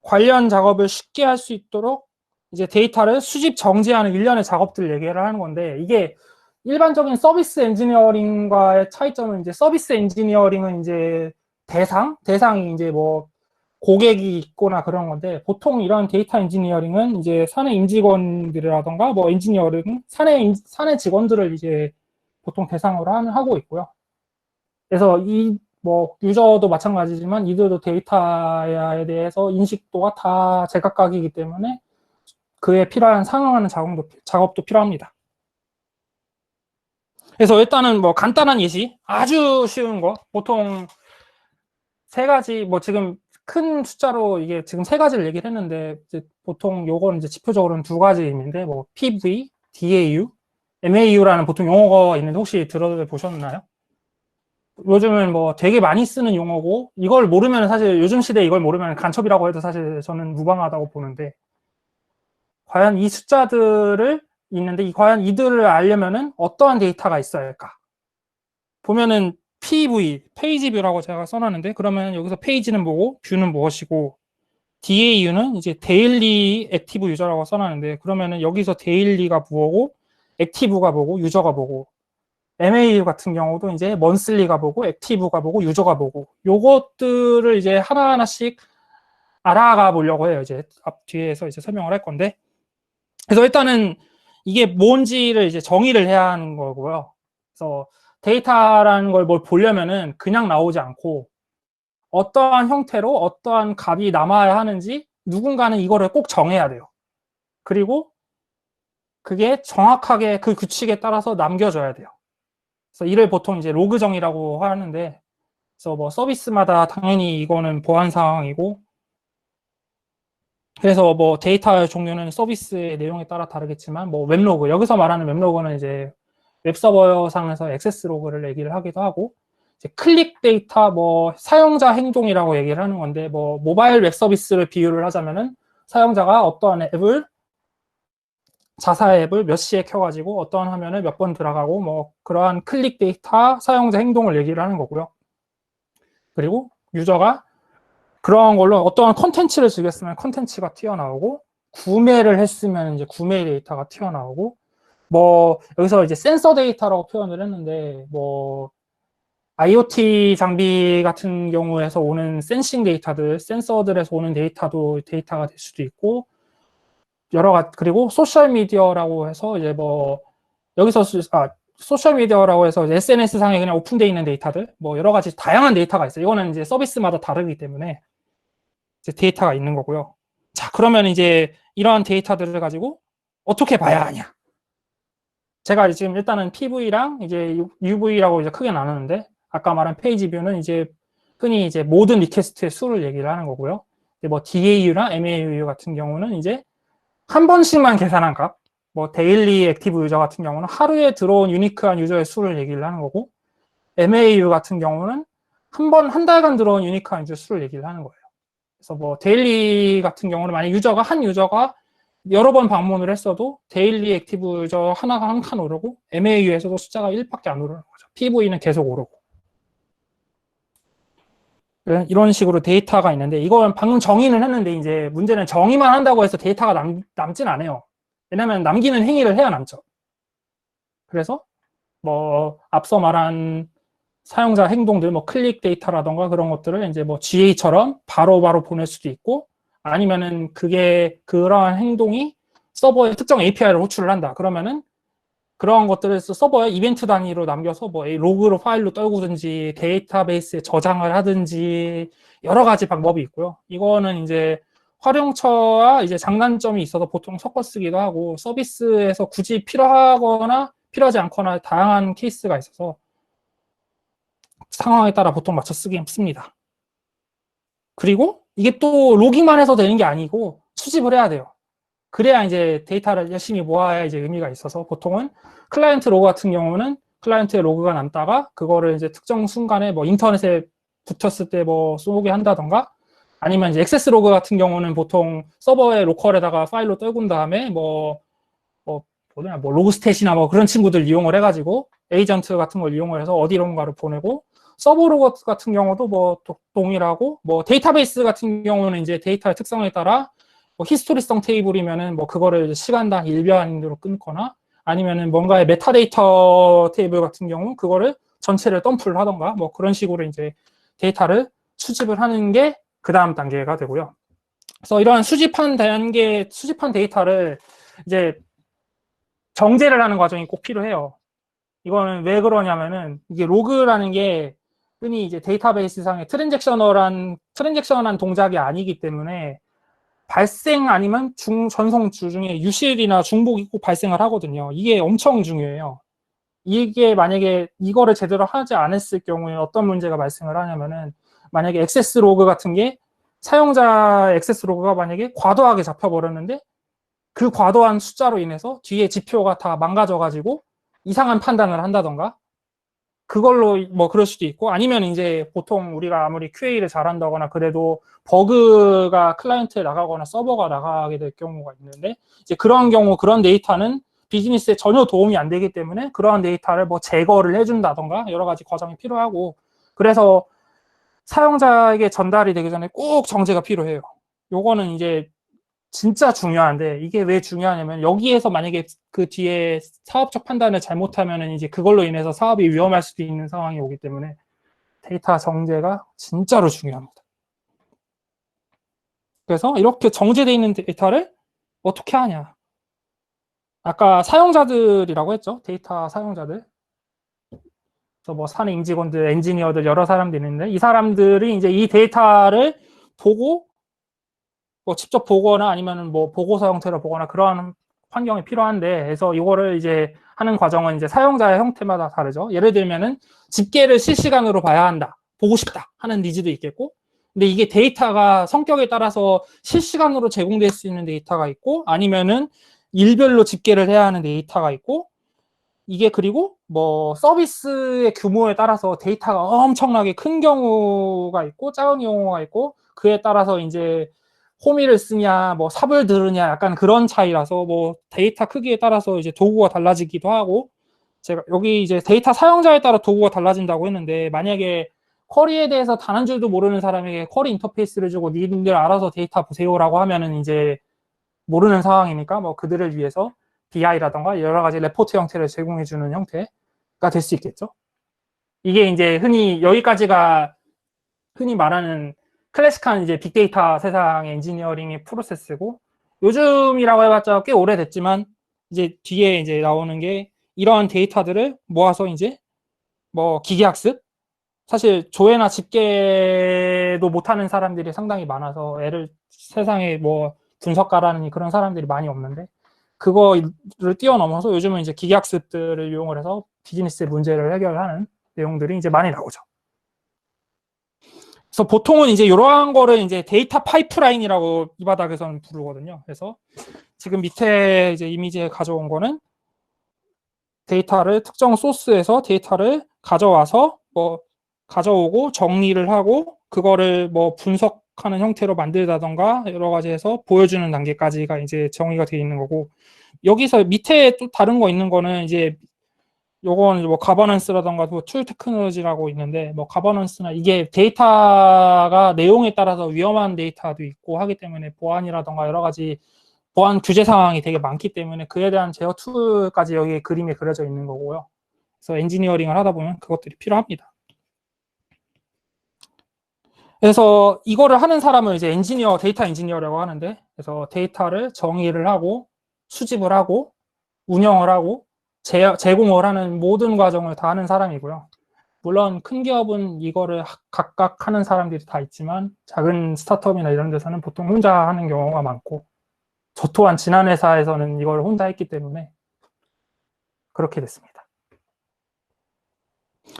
관련 작업을 쉽게 할 수 있도록 이제 데이터를 수집 정지하는 일련의 작업들을 얘기를 하는 건데, 이게 일반적인 서비스 엔지니어링과의 차이점은 이제 서비스 엔지니어링은 이제 대상이 이제 뭐 고객이 있거나 그런 건데, 보통 이런 데이터 엔지니어링은 이제 사내 임직원들이라던가 뭐 엔지니어링, 사내 직원들을 이제 보통 대상으로 하고 있고요. 그래서 이 뭐 유저도 마찬가지지만 이들도 데이터에 대해서 인식도가 다 제각각이기 때문에 그에 필요한 상응하는 작업도 필요합니다. 그래서 일단은 뭐 간단한 예시, 아주 쉬운 거, 보통 세 가지, 뭐 지금 큰 숫자로 이게 지금 세 가지를 얘기를 했는데, 이제 보통 요거는 이제 지표적으로는 두 가지 의미인데, 뭐 PV, DAU, MAU라는 보통 용어가 있는데 혹시 들어보셨나요? 요즘은 뭐 되게 많이 쓰는 용어고, 이걸 모르면 사실 요즘 시대에 이걸 모르면 간첩이라고 해도 사실 저는 무방하다고 보는데, 과연 이 숫자들을 있는데 과연 이들을 알려면은 어떠한 데이터가 있어야 할까? 보면은 PV, 페이지 뷰라고 제가 써놨는데, 그러면 여기서 페이지는 뭐고 뷰는 무엇이고, DAU는 이제 데일리 액티브 유저라고 써놨는데, 그러면은 여기서 데일리가 뭐고 액티브가 뭐고 유저가 뭐고, MAU 같은 경우도 이제 먼슬리가 뭐고 액티브가 뭐고 유저가 뭐고, 요것들을 이제 하나하나씩 알아가 보려고 해요. 이제 뒤에서 이제 설명을 할 건데, 그래서 일단은 이게 뭔지를 이제 정의를 해야 하는 거고요. 그래서 데이터라는 걸 뭘 보려면은 그냥 나오지 않고 어떠한 형태로 어떠한 값이 남아야 하는지 누군가는 이거를 꼭 정해야 돼요. 그리고 그게 정확하게 그 규칙에 따라서 남겨줘야 돼요. 그래서 이를 보통 이제 로그 정의라고 하는데, 그래서 뭐 서비스마다 당연히 이거는 보안 사항이고, 그래서 뭐 데이터 종류는 서비스의 내용에 따라 다르겠지만, 뭐 웹로그, 여기서 말하는 웹로그는 이제 웹서버 상에서 액세스 로그를 얘기를 하기도 하고, 이제 클릭 데이터, 뭐 사용자 행동이라고 얘기를 하는 건데, 뭐 모바일 웹 서비스를 비유를 하자면은 사용자가 어떠한 앱을, 자사 앱을 몇 시에 켜가지고 어떠한 화면을 몇 번 들어가고, 뭐 그러한 클릭 데이터, 사용자 행동을 얘기를 하는 거고요. 그리고 유저가 그런 걸로 어떠한 컨텐츠를 즐겼으면 컨텐츠가 튀어나오고, 구매를 했으면 이제 구매 데이터가 튀어나오고, 뭐 여기서 이제 센서 데이터라고 표현을 했는데, 뭐 IoT 장비 같은 경우에서 오는 센싱 데이터들, 센서들에서 오는 데이터도 데이터가 될 수도 있고, 여러 가지, 그리고 소셜 미디어라고 해서 이제 뭐 여기서 소셜 미디어라고 해서 SNS 상에 그냥 오픈되어 있는 데이터들, 뭐 여러 가지 다양한 데이터가 있어요. 이거는 이제 서비스마다 다르기 때문에 이제 데이터가 있는 거고요. 자, 그러면 이제 이러한 데이터들을 가지고 어떻게 봐야 하냐? 제가 지금 일단은 PV랑 이제 UV라고 이제 크게 나누는데, 아까 말한 페이지 뷰는 이제 흔히 이제 모든 리퀘스트의 수를 얘기를 하는 거고요. 뭐 DAU랑 MAU 같은 경우는 이제 한 번씩만 계산한 값, 뭐 데일리 액티브 유저 같은 경우는 하루에 들어온 유니크한 유저의 수를 얘기를 하는 거고, MAU 같은 경우는 한 달간 들어온 유니크한 유저 수를 얘기를 하는 거예요. 그래서 뭐 데일리 같은 경우는 만약 한 유저가 여러 번 방문을 했어도 데일리 액티브 유저 하나가 한 칸 오르고, MAU에서도 숫자가 1밖에 안 오르는 거죠. PV는 계속 오르고. 이런 식으로 데이터가 있는데, 이건 방금 정의는 했는데, 이제 문제는 정의만 한다고 해서 데이터가 남진 않아요. 왜냐면 남기는 행위를 해야 남죠. 그래서 뭐 앞서 말한 사용자 행동들, 뭐 클릭 데이터라던가 그런 것들을 이제 뭐 GA처럼 바로바로 보낼 수도 있고, 아니면은 그러한 행동이 서버에 특정 API를 호출을 한다. 그러면은 그러한 것들을 서버에 이벤트 단위로 남겨서 뭐 로그로 파일로 떨구든지 데이터베이스에 저장을 하든지 여러 가지 방법이 있고요. 이거는 이제 활용처와 이제 장단점이 있어서 보통 섞어 쓰기도 하고, 서비스에서 굳이 필요하거나 필요하지 않거나 다양한 케이스가 있어서 상황에 따라 보통 맞춰 씁니다. 그리고 이게 또 로깅만 해서 되는 게 아니고 수집을 해야 돼요. 그래야 이제 데이터를 열심히 모아야 이제 의미가 있어서, 보통은 클라이언트 로그 같은 경우는 클라이언트의 로그가 남다가 그거를 이제 특정 순간에 뭐 인터넷에 붙였을 때 뭐 쏘게 한다던가, 아니면 이제 액세스 로그 같은 경우는 보통 서버의 로컬에다가 파일로 떨군 다음에 뭐 로그스탯이나 뭐 그런 친구들 이용을 해가지고 에이전트 같은 걸 이용을 해서 어디론가를 보내고, 서버 로그 같은 경우도 뭐 동일하고, 뭐 데이터베이스 같은 경우는 이제 데이터의 특성에 따라 뭐 히스토리성 테이블이면은 뭐 그거를 시간당 일변으로 끊거나, 아니면은 뭔가의 메타데이터 테이블 같은 경우 그거를 전체를 덤프를 하던가 뭐 그런 식으로 이제 데이터를 수집을 하는 게 그 다음 단계가 되고요. 그래서 이러한 수집한 데이터를 이제 정제를 하는 과정이 꼭 필요해요. 이거는 왜 그러냐면은, 이게 로그라는 게 흔히 이제 데이터베이스상의 트랜잭셔널한 동작이 아니기 때문에 발생 아니면 전송주 중에 유실이나 중복이 꼭 발생을 하거든요. 이게 엄청 중요해요. 이게 만약에 이거를 제대로 하지 않았을 경우에 어떤 문제가 발생을 하냐면은, 만약에 액세스 로그 같은 게 사용자 액세스 로그가 만약에 과도하게 잡혀버렸는데, 그 과도한 숫자로 인해서 뒤에 지표가 다 망가져가지고 이상한 판단을 한다던가, 그걸로 뭐 그럴 수도 있고, 아니면 이제 보통 우리가 아무리 QA를 잘한다거나 그래도 버그가 클라이언트에 나가거나 서버가 나가게 될 경우가 있는데, 이제 그런 경우 그런 데이터는 비즈니스에 전혀 도움이 안 되기 때문에 그러한 데이터를 뭐 제거를 해준다던가 여러 가지 과정이 필요하고, 그래서 사용자에게 전달이 되기 전에 꼭 정제가 필요해요. 요거는 이제 진짜 중요한데, 이게 왜 중요하냐면, 여기에서 만약에 그 뒤에 사업적 판단을 잘못하면 이제 그걸로 인해서 사업이 위험할 수도 있는 상황이 오기 때문에 데이터 정제가 진짜로 중요합니다. 그래서 이렇게 정제되어 있는 데이터를 어떻게 하냐. 아까 사용자들이라고 했죠. 데이터 사용자들. 그래서 뭐 사내 임직원들, 엔지니어들 여러 사람들이 있는데, 이 사람들이 이제 이 데이터를 보고 뭐 직접 보거나 아니면 뭐 보고서 형태로 보거나 그러한 환경이 필요한데, 그래서 이거를 이제 하는 과정은 이제 사용자의 형태마다 다르죠. 예를 들면은 집계를 실시간으로 봐야 한다, 보고 싶다 하는 니즈도 있겠고, 근데 이게 데이터가 성격에 따라서 실시간으로 제공될 수 있는 데이터가 있고, 아니면은 일별로 집계를 해야 하는 데이터가 있고, 이게 그리고 뭐 서비스의 규모에 따라서 데이터가 엄청나게 큰 경우가 있고 작은 경우가 있고, 그에 따라서 이제 호미를 쓰냐 뭐 삽을 들으냐 약간 그런 차이라서 뭐 데이터 크기에 따라서 이제 도구가 달라지기도 하고, 제가 여기 이제 데이터 사용자에 따라 도구가 달라진다고 했는데, 만약에 쿼리에 대해서 단 한 줄도 모르는 사람에게 쿼리 인터페이스를 주고 니들 알아서 데이터 보세요라고 하면은 이제 모르는 상황이니까 뭐 그들을 위해서 BI라던가 여러 가지 레포트 형태를 제공해주는 형태가 될 수 있겠죠. 이게 이제 여기까지가 흔히 말하는 클래식한 이제 빅데이터 세상의 엔지니어링의 프로세스고, 요즘이라고 해봤자 꽤 오래됐지만 이제 뒤에 이제 나오는 게 이러한 데이터들을 모아서 이제 뭐 기계학습, 사실 조회나 집계도 못하는 사람들이 상당히 많아서 세상에 뭐 분석가라는 그런 사람들이 많이 없는데 그거를 뛰어넘어서 요즘은 이제 기계학습들을 이용을 해서 비즈니스 문제를 해결하는 내용들이 이제 많이 나오죠. 그래서 보통은 이제 이러한 거를 이제 데이터 파이프라인이라고 이 바닥에서는 부르거든요. 그래서 지금 밑에 이제 이미지에 가져온 거는 데이터를 특정 소스에서 데이터를 가져와서 뭐 가져오고 정리를 하고 그거를 뭐 분석하는 형태로 만들다던가 여러 가지 해서 보여주는 단계까지가 이제 정의가 되어 있는 거고 여기서 밑에 또 다른 거 있는 거는 이제 요건 뭐 가버넌스라던가 툴 테크놀로지라고 있는데 뭐 가버넌스나 이게 데이터가 내용에 따라서 위험한 데이터도 있고 하기 때문에 보안이라던가 여러 가지 보안 규제 상황이 되게 많기 때문에 그에 대한 제어 툴까지 여기 그림에 그려져 있는 거고요. 그래서 엔지니어링을 하다 보면 그것들이 필요합니다. 그래서 이거를 하는 사람을 이제 엔지니어, 데이터 엔지니어라고 하는데 그래서 데이터를 정의를 하고 수집을 하고 운영을 하고 제공을 하는 모든 과정을 다 하는 사람이고요. 물론 큰 기업은 이거를 각각 하는 사람들이 다 있지만 작은 스타트업이나 이런 데서는 보통 혼자 하는 경우가 많고 저 또한 지난 회사에서는 이걸 혼자 했기 때문에 그렇게 됐습니다.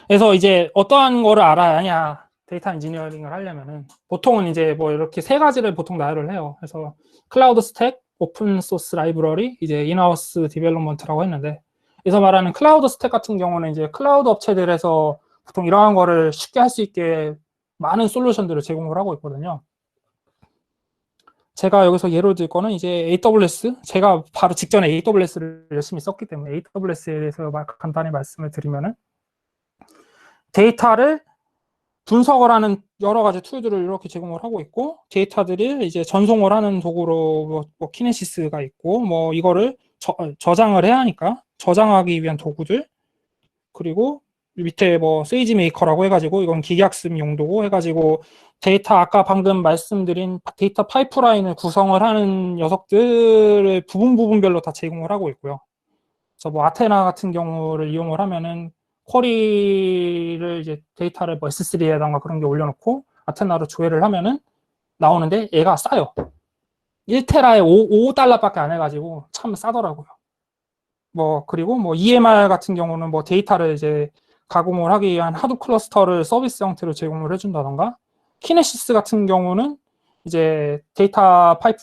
그래서 이제 어떠한 거를 알아야 하냐 데이터 엔지니어링을 하려면은 보통은 이제 뭐 이렇게 세 가지를 보통 나열을 해요. 그래서 클라우드 스택, 오픈 소스 라이브러리, 이제 인하우스 디벨롭먼트라고 했는데 여기서 말하는 클라우드 스택 같은 경우는 이제 클라우드 업체들에서 보통 이러한 거를 쉽게 할 수 있게 많은 솔루션들을 제공을 하고 있거든요. 제가 여기서 예로 들 거는 이제 AWS, 제가 바로 직전에 AWS를 열심히 썼기 때문에 AWS에 대해서 간단히 말씀을 드리면은 데이터를 분석을 하는 여러 가지 툴들을 이렇게 제공을 하고 있고 데이터들을 이제 전송을 하는 도구로 뭐 키네시스가 있고 뭐 이거를 저장을 해야 하니까 저장하기 위한 도구들 그리고 밑에 뭐 세이지 메이커라고 해가지고 이건 기계학습 용도고 해가지고 데이터 아까 방금 말씀드린 데이터 파이프라인을 구성을 하는 녀석들을 부분별로 다 제공을 하고 있고요. 그래서 뭐 아테나 같은 경우를 이용을 하면은 쿼리를 이제 데이터를 뭐 S3에다가 그런 게 올려놓고 아테나로 조회를 하면은 나오는데 얘가 싸요. 1테라에 5달러밖에 안 해가지고 참 싸더라고요. 뭐 그리고 뭐 EMR 같은 경우는 뭐 데이터를 이제 가공을 하기 위한 하드 클러스터를 서비스 형태로 제공을 해준다던가 키네시스 같은 경우는 이제 데이터 파이프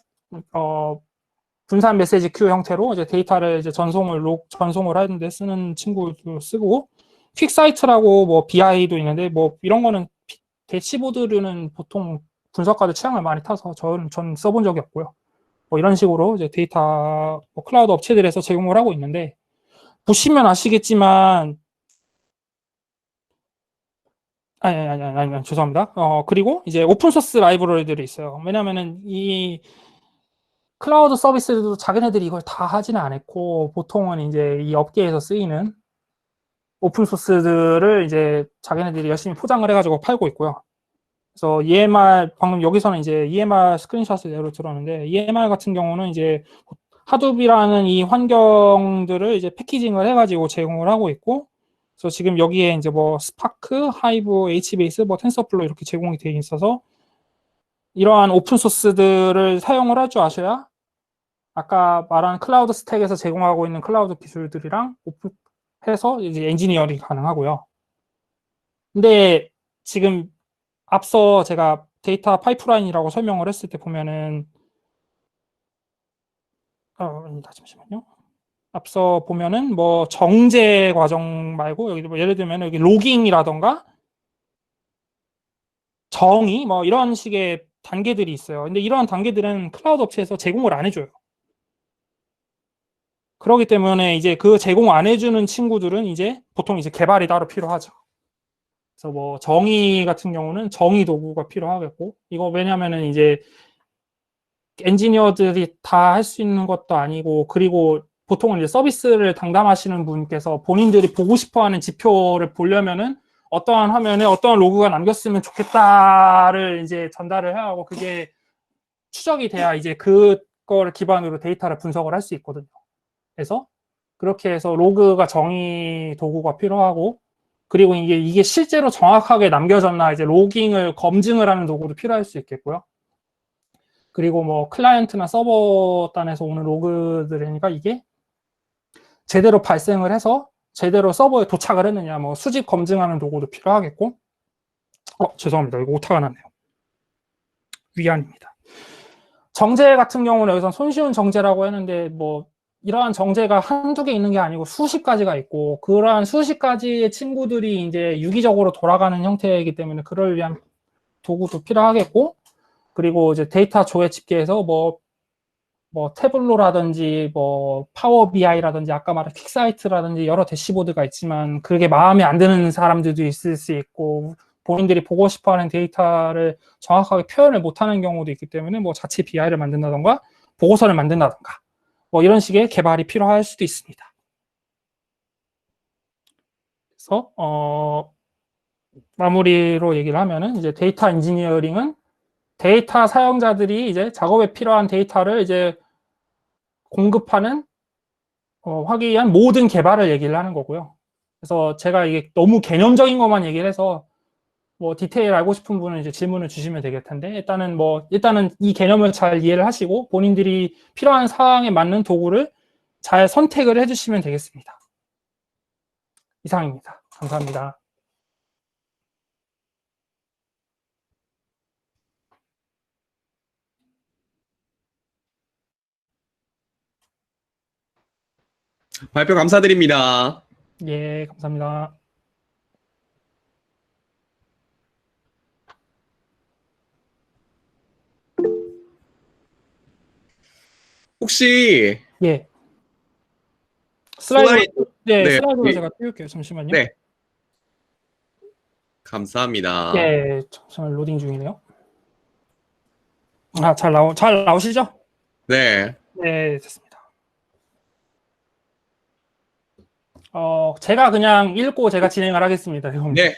분산 메시지 큐 형태로 이제 데이터를 이제 전송을 하는데 쓰는 친구도 쓰고 퀵사이트라고 뭐 BI도 있는데 뭐 이런 거는 대시보드류는 보통 분석가들 취향을 많이 타서 전 써본 적이 없고요. 뭐 이런 식으로 이제 데이터 뭐 클라우드 업체들에서 제공을 하고 있는데 보시면 아시겠지만 아니, 죄송합니다. 그리고 이제 오픈소스 라이브러리들이 있어요. 왜냐면은 이 클라우드 서비스도 자기네들이 이걸 다 하지는 않았고 보통은 이제 이 업계에서 쓰이는 오픈소스들을 이제 자기네들이 열심히 포장을 해가지고 팔고 있고요. 그래서 EMR 방금 여기서는 이제 EMR 스크린샷을 예로 들었는데 EMR 같은 경우는 이제 하둡이라는 이 환경들을 이제 패키징을 해가지고 제공을 하고 있고 그래서 지금 여기에 이제 뭐 스파크, 하이브, HBase, 뭐 텐서플로 이렇게 제공이 되어 있어서 이러한 오픈 소스들을 사용을 할 줄 아셔야 아까 말한 클라우드 스택에서 제공하고 있는 클라우드 기술들이랑 오픈해서 이제 엔지니어링이 가능하고요. 근데 지금 앞서 제가 데이터 파이프라인이라고 설명을 했을 때 보면은 잠시만요. 앞서 보면은 뭐 정제 과정 말고 여기 뭐 예를 들면 여기 로깅이라던가 정의 뭐 이런 식의 단계들이 있어요. 근데 이러한 단계들은 클라우드 업체에서 제공을 안 해줘요. 그렇기 때문에 이제 그 제공 안 해주는 친구들은 이제 보통 이제 개발이 따로 필요하죠. 그래서 뭐 정의 같은 경우는 정의 도구가 필요하겠고 이거 왜냐면은 이제 엔지니어들이 다 할 수 있는 것도 아니고 그리고 보통은 이제 서비스를 담당하시는 분께서 본인들이 보고 싶어하는 지표를 보려면은 어떠한 화면에 어떠한 로그가 남겼으면 좋겠다를 이제 전달을 해야 하고 그게 추적이 돼야 이제 그거를 기반으로 데이터를 분석을 할 수 있거든요. 그래서 그렇게 해서 로그가 정의 도구가 필요하고 그리고 이게 실제로 정확하게 남겨졌나 이제 로깅을 검증을 하는 도구도 필요할 수 있겠고요. 그리고 뭐 클라이언트나 서버 단에서 오는 로그들이니까 이게 제대로 발생을 해서 제대로 서버에 도착을 했느냐, 뭐 수집 검증하는 도구도 필요하겠고, 죄송합니다. 이거 오타가 났네요. 위안입니다. 정제 같은 경우는 여기서 손쉬운 정제라고 했는데, 뭐 이러한 정제가 한두 개 있는 게 아니고 수십 가지가 있고, 그러한 수십 가지의 친구들이 이제 유기적으로 돌아가는 형태이기 때문에 그걸 위한 도구도 필요하겠고, 그리고 이제 데이터 조회 집계에서 뭐 태블로라든지 뭐 파워 BI라든지 아까 말한 퀵사이트라든지 여러 대시보드가 있지만 그게 마음에 안 드는 사람들도 있을 수 있고, 본인들이 보고 싶어하는 데이터를 정확하게 표현을 못하는 경우도 있기 때문에 뭐 자체 BI를 만든다던가 보고서를 만든다던가 뭐 이런 식의 개발이 필요할 수도 있습니다. 그래서 마무리로 얘기를 하면은 이제 데이터 엔지니어링은 데이터 사용자들이 이제 작업에 필요한 데이터를 이제 공급하는 하기 위한 모든 개발을 얘기를 하는 거고요. 그래서 제가 이게 너무 개념적인 것만 얘기를 해서 뭐 디테일 알고 싶은 분은 이제 질문을 주시면 되겠 텐데, 일단은 이 개념을 잘 이해를 하시고 본인들이 필요한 상황에 맞는 도구를 잘 선택을 해주시면 되겠습니다. 이상입니다. 감사합니다. 발표 감사드립니다. 예, 감사합니다. 혹시 예. 슬라이드, 네, 슬라이드로 제가 띄울게요. 잠시만요. 네, 감사합니다. 예, 잠시만 로딩 중이네요. 잘 나오시죠? 네, 네, 됐습니다. 제가 그냥 읽고 제가 진행을 하겠습니다. 네,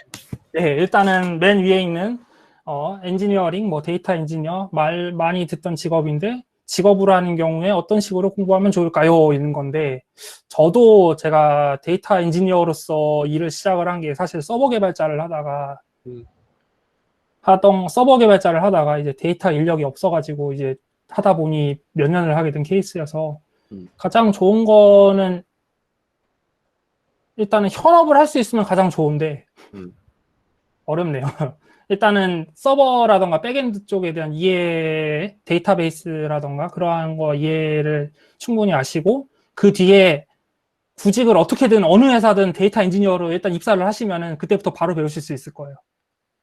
네, 일단은 맨 위에 있는 엔지니어링, 뭐 데이터 엔지니어 말 많이 듣던 직업인데 직업으로 하는 경우에 어떤 식으로 공부하면 좋을까요? 있는 건데, 저도 제가 데이터 엔지니어로서 일을 시작을 한 게 사실 서버 개발자를 하다가 이제 데이터 인력이 없어가지고 이제 하다 보니 몇 년을 하게 된 케이스여서 가장 좋은 거는 일단은 현업을 할 수 있으면 가장 좋은데 어렵네요. 일단은 서버라던가 백엔드 쪽에 대한 이해, 데이터베이스라던가 그러한 거 이해를 충분히 아시고 그 뒤에 구직을 어떻게든 어느 회사든 데이터 엔지니어로 일단 입사를 하시면은 그때부터 바로 배우실 수 있을 거예요.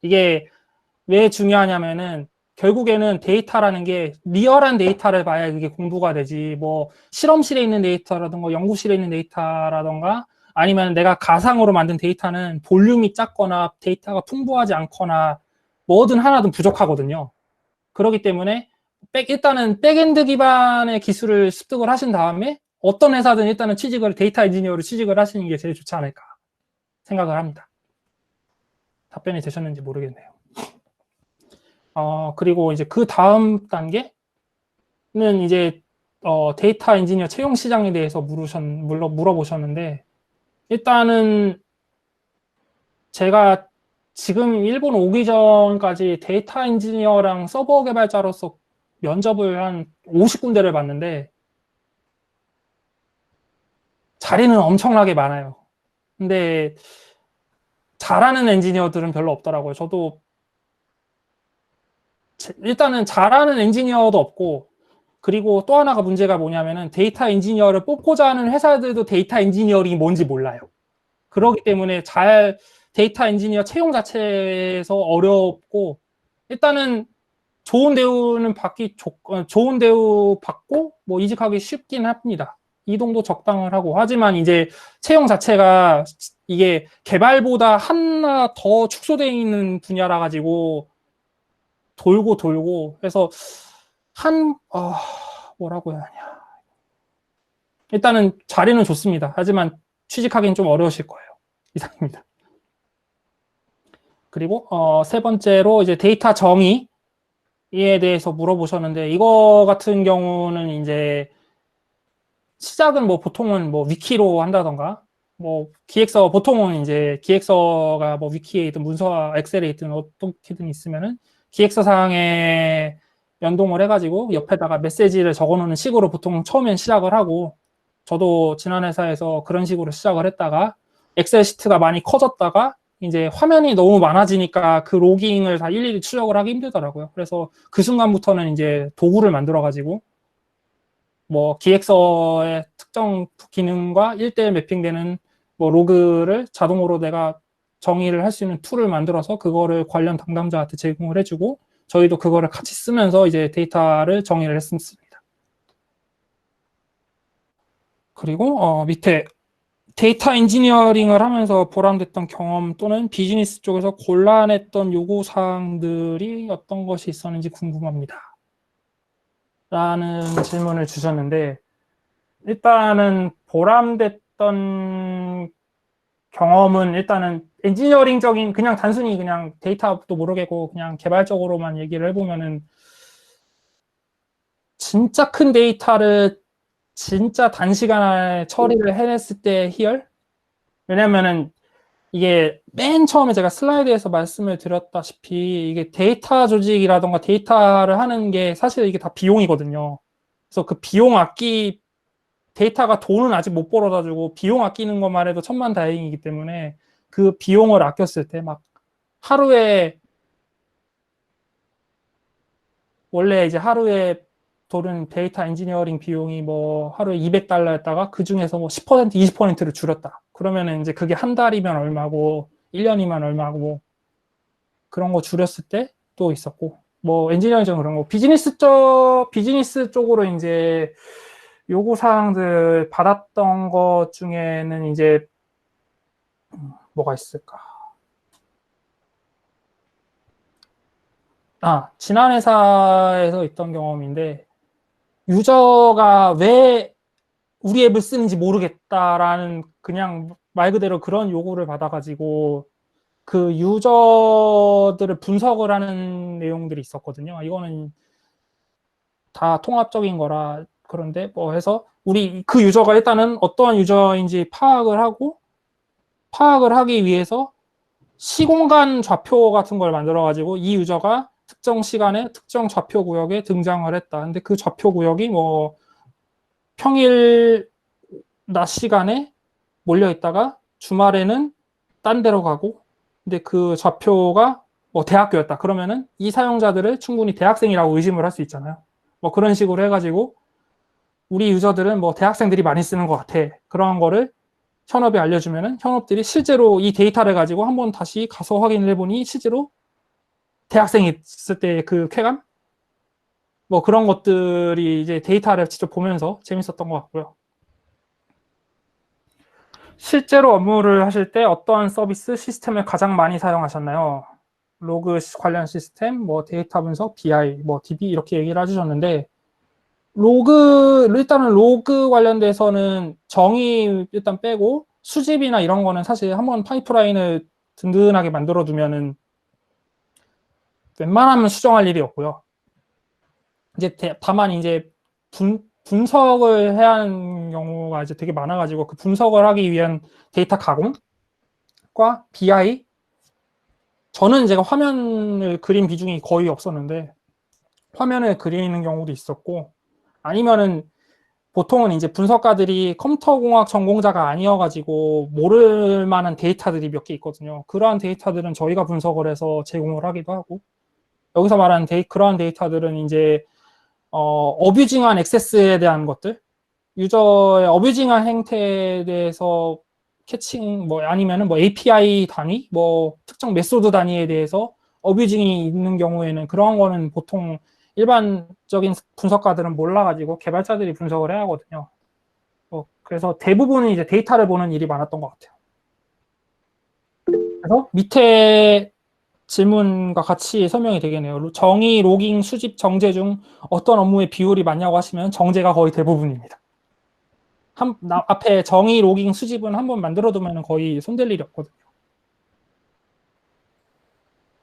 이게 왜 중요하냐면은 결국에는 데이터라는 게 리얼한 데이터를 봐야 그게 공부가 되지, 뭐 실험실에 있는 데이터라던가 연구실에 있는 데이터라던가 아니면 내가 가상으로 만든 데이터는 볼륨이 작거나 데이터가 풍부하지 않거나 뭐든 하나든 부족하거든요. 그렇기 때문에 일단은 백엔드 기반의 기술을 습득을 하신 다음에 어떤 회사든 일단은 데이터 엔지니어로 취직을 하시는 게 제일 좋지 않을까 생각을 합니다. 답변이 되셨는지 모르겠네요. 그리고 이제 그 다음 단계는 이제 데이터 엔지니어 채용 시장에 대해서 물어보셨는데, 일단은 제가 지금 일본 오기 전까지 데이터 엔지니어랑 서버 개발자로서 면접을 한 50군데를 봤는데 자리는 엄청나게 많아요. 근데 잘하는 엔지니어들은 별로 없더라고요. 저도 일단은 잘하는 엔지니어도 없고, 그리고 또 하나가 문제가 뭐냐면은 데이터 엔지니어를 뽑고자 하는 회사들도 데이터 엔지니어링이 뭔지 몰라요. 그렇기 때문에 데이터 엔지니어 채용 자체에서 어렵고, 일단은 좋은 대우 받고 뭐 이직하기 쉽긴 합니다. 이동도 적당을 하고. 하지만 이제 채용 자체가 이게 개발보다 하나 더 축소되어 있는 분야라 가지고 돌고 해서 뭐라고 해야 하냐. 일단은 자리는 좋습니다. 하지만 취직하기는 좀 어려우실 거예요. 이상입니다. 그리고 세 번째로 이제 데이터 정의에 대해서 물어보셨는데, 이거 같은 경우는 이제 시작은 뭐 보통은 뭐 위키로 한다던가, 뭐 보통은 이제 기획서가 뭐 위키에 있든 문서와 엑셀에 있든 어떻게든 있으면은 기획서 사항에 연동을 해가지고 옆에다가 메시지를 적어놓는 식으로 보통 처음엔 시작을 하고, 저도 지난 회사에서 그런 식으로 시작을 했다가 엑셀 시트가 많이 커졌다가 이제 화면이 너무 많아지니까 그 로깅을 다 일일이 추적을 하기 힘들더라고요. 그래서 그 순간부터는 이제 도구를 만들어가지고 뭐 기획서의 특정 기능과 1대1 매핑되는 뭐 로그를 자동으로 내가 정의를 할 수 있는 툴을 만들어서 그거를 관련 담당자한테 제공을 해주고 저희도 그거를 같이 쓰면서 이제 데이터를 정의를 했습니다. 그리고 밑에 데이터 엔지니어링을 하면서 보람됐던 경험 또는 비즈니스 쪽에서 곤란했던 요구사항들이 어떤 것이 있었는지 궁금합니다. 라는 질문을 주셨는데, 일단은 보람됐던 경험은 일단은 엔지니어링적인 그냥 단순히 그냥 데이터도 모르겠고 그냥 개발적으로만 얘기를 해보면은 진짜 큰 데이터를 진짜 단시간에 처리를 해냈을 때 희열? 왜냐면은 이게 맨 처음에 제가 슬라이드에서 말씀을 드렸다시피 이게 데이터 조직이라던가 데이터를 하는 게 사실 이게 다 비용이거든요. 그래서 그 비용 데이터가 돈은 아직 못 벌어다 주고 비용 아끼는 것만 해도 천만다행이기 때문에 그 비용을 아꼈을 때 막 하루에 원래 이제 하루에 돈은 데이터 엔지니어링 비용이 뭐 하루에 $200였다가 그 중에서 뭐 10%, 20%를 줄였다. 그러면은 이제 그게 한 달이면 얼마고 1년이면 얼마고 그런 거 줄였을 때 또 있었고 뭐 엔지니어링 그런 거 비즈니스 쪽으로 이제 요구사항들 받았던 것 중에는 이제 뭐가 있을까? 지난 회사에서 있던 경험인데 유저가 왜 우리 앱을 쓰는지 모르겠다라는 그냥 말 그대로 그런 요구를 받아가지고 그 유저들을 분석을 하는 내용들이 있었거든요. 이거는 다 통합적인 거라 그런데 뭐 해서 우리 그 유저가 일단은 어떠한 유저인지 파악을 하기 위해서 시공간 좌표 같은 걸 만들어가지고 이 유저가 특정 시간에 특정 좌표 구역에 등장을 했다. 근데 그 좌표 구역이 뭐 평일 낮 시간에 몰려 있다가 주말에는 딴 데로 가고 근데 그 좌표가 뭐 대학교였다. 그러면은 이 사용자들을 충분히 대학생이라고 의심을 할 수 있잖아요. 뭐 그런 식으로 해가지고 우리 유저들은 뭐 대학생들이 많이 쓰는 것 같아. 그런 거를 현업에 알려주면은 현업들이 실제로 이 데이터를 가지고 한번 다시 가서 확인을 해보니 실제로 대학생이 있을 때 그 쾌감? 뭐 그런 것들이 이제 데이터를 직접 보면서 재밌었던 것 같고요. 실제로 업무를 하실 때 어떠한 서비스 시스템을 가장 많이 사용하셨나요? 로그 관련 시스템, 뭐 데이터 분석, BI, 뭐 DB 이렇게 얘기를 해주셨는데 일단은 로그 관련돼서는 정의 일단 빼고 수집이나 이런 거는 사실 한번 파이프라인을 든든하게 만들어 두면은 웬만하면 수정할 일이 없고요. 이제 다만 이제 분석을 해야 하는 경우가 이제 되게 많아가지고 그 분석을 하기 위한 데이터 가공과 BI 저는 제가 화면을 그린 비중이 거의 없었는데 화면을 그리는 경우도 있었고 아니면은 보통은 이제 분석가들이 컴퓨터공학 전공자가 아니어가지고 모를 만한 데이터들이 몇 개 있거든요. 그러한 데이터들은 저희가 분석을 해서 제공을 하기도 하고 여기서 말하는 그러한 데이터들은 이제 어뷰징한 액세스에 대한 것들 유저의 어뷰징한 행태에 대해서 캐칭 뭐 아니면은 뭐 API 단위 뭐 특정 메소드 단위에 대해서 어뷰징이 있는 경우에는 그런 거는 보통 일반적인 분석가들은 몰라가지고 개발자들이 분석을 해야 하거든요. 그래서 대부분은 이제 데이터를 보는 일이 많았던 것 같아요. 그래서 밑에 질문과 같이 설명이 되겠네요. 정의, 로깅, 수집, 정제 중 어떤 업무의 비율이 많냐고 하시면 정제가 거의 대부분입니다. 앞에 정의, 로깅, 수집은 한번 만들어두면 거의 손댈 일이 없거든요.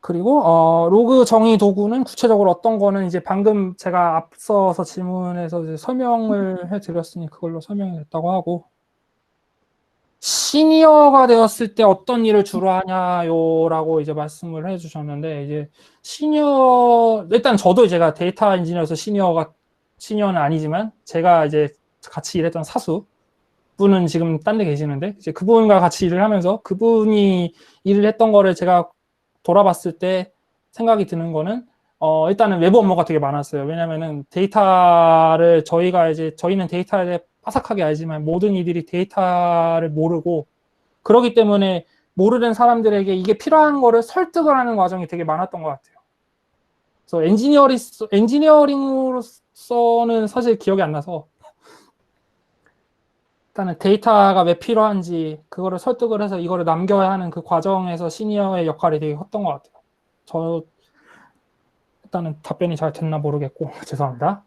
그리고 로그 정의 도구는 구체적으로 어떤 거는 이제 방금 제가 앞서서 질문에서 이제 설명을 해드렸으니 그걸로 설명이 됐다고 하고 시니어가 되었을 때 어떤 일을 주로 하냐요라고 이제 말씀을 해주셨는데, 이제 일단 저도 제가 데이터 엔지니어에서 시니어는 아니지만, 제가 이제 같이 일했던 사수 분은 지금 딴 데 계시는데, 이제 그분과 같이 일을 하면서 그분이 일을 했던 거를 제가 돌아봤을 때 생각이 드는 거는, 일단은 외부 업무가 되게 많았어요. 왜냐면은 저희는 데이터에 대해 빠삭하게 알지만 모든 이들이 데이터를 모르고, 그러기 때문에 모르는 사람들에게 이게 필요한 거를 설득을 하는 과정이 되게 많았던 것 같아요. 그래서 엔지니어링으로서는 사실 기억이 안 나서, 일단은 데이터가 왜 필요한지 그거를 설득을 해서 이거를 남겨야 하는 그 과정에서 시니어의 역할이 되게 컸던 것 같아요. 일단은 답변이 잘 됐나 모르겠고 죄송합니다.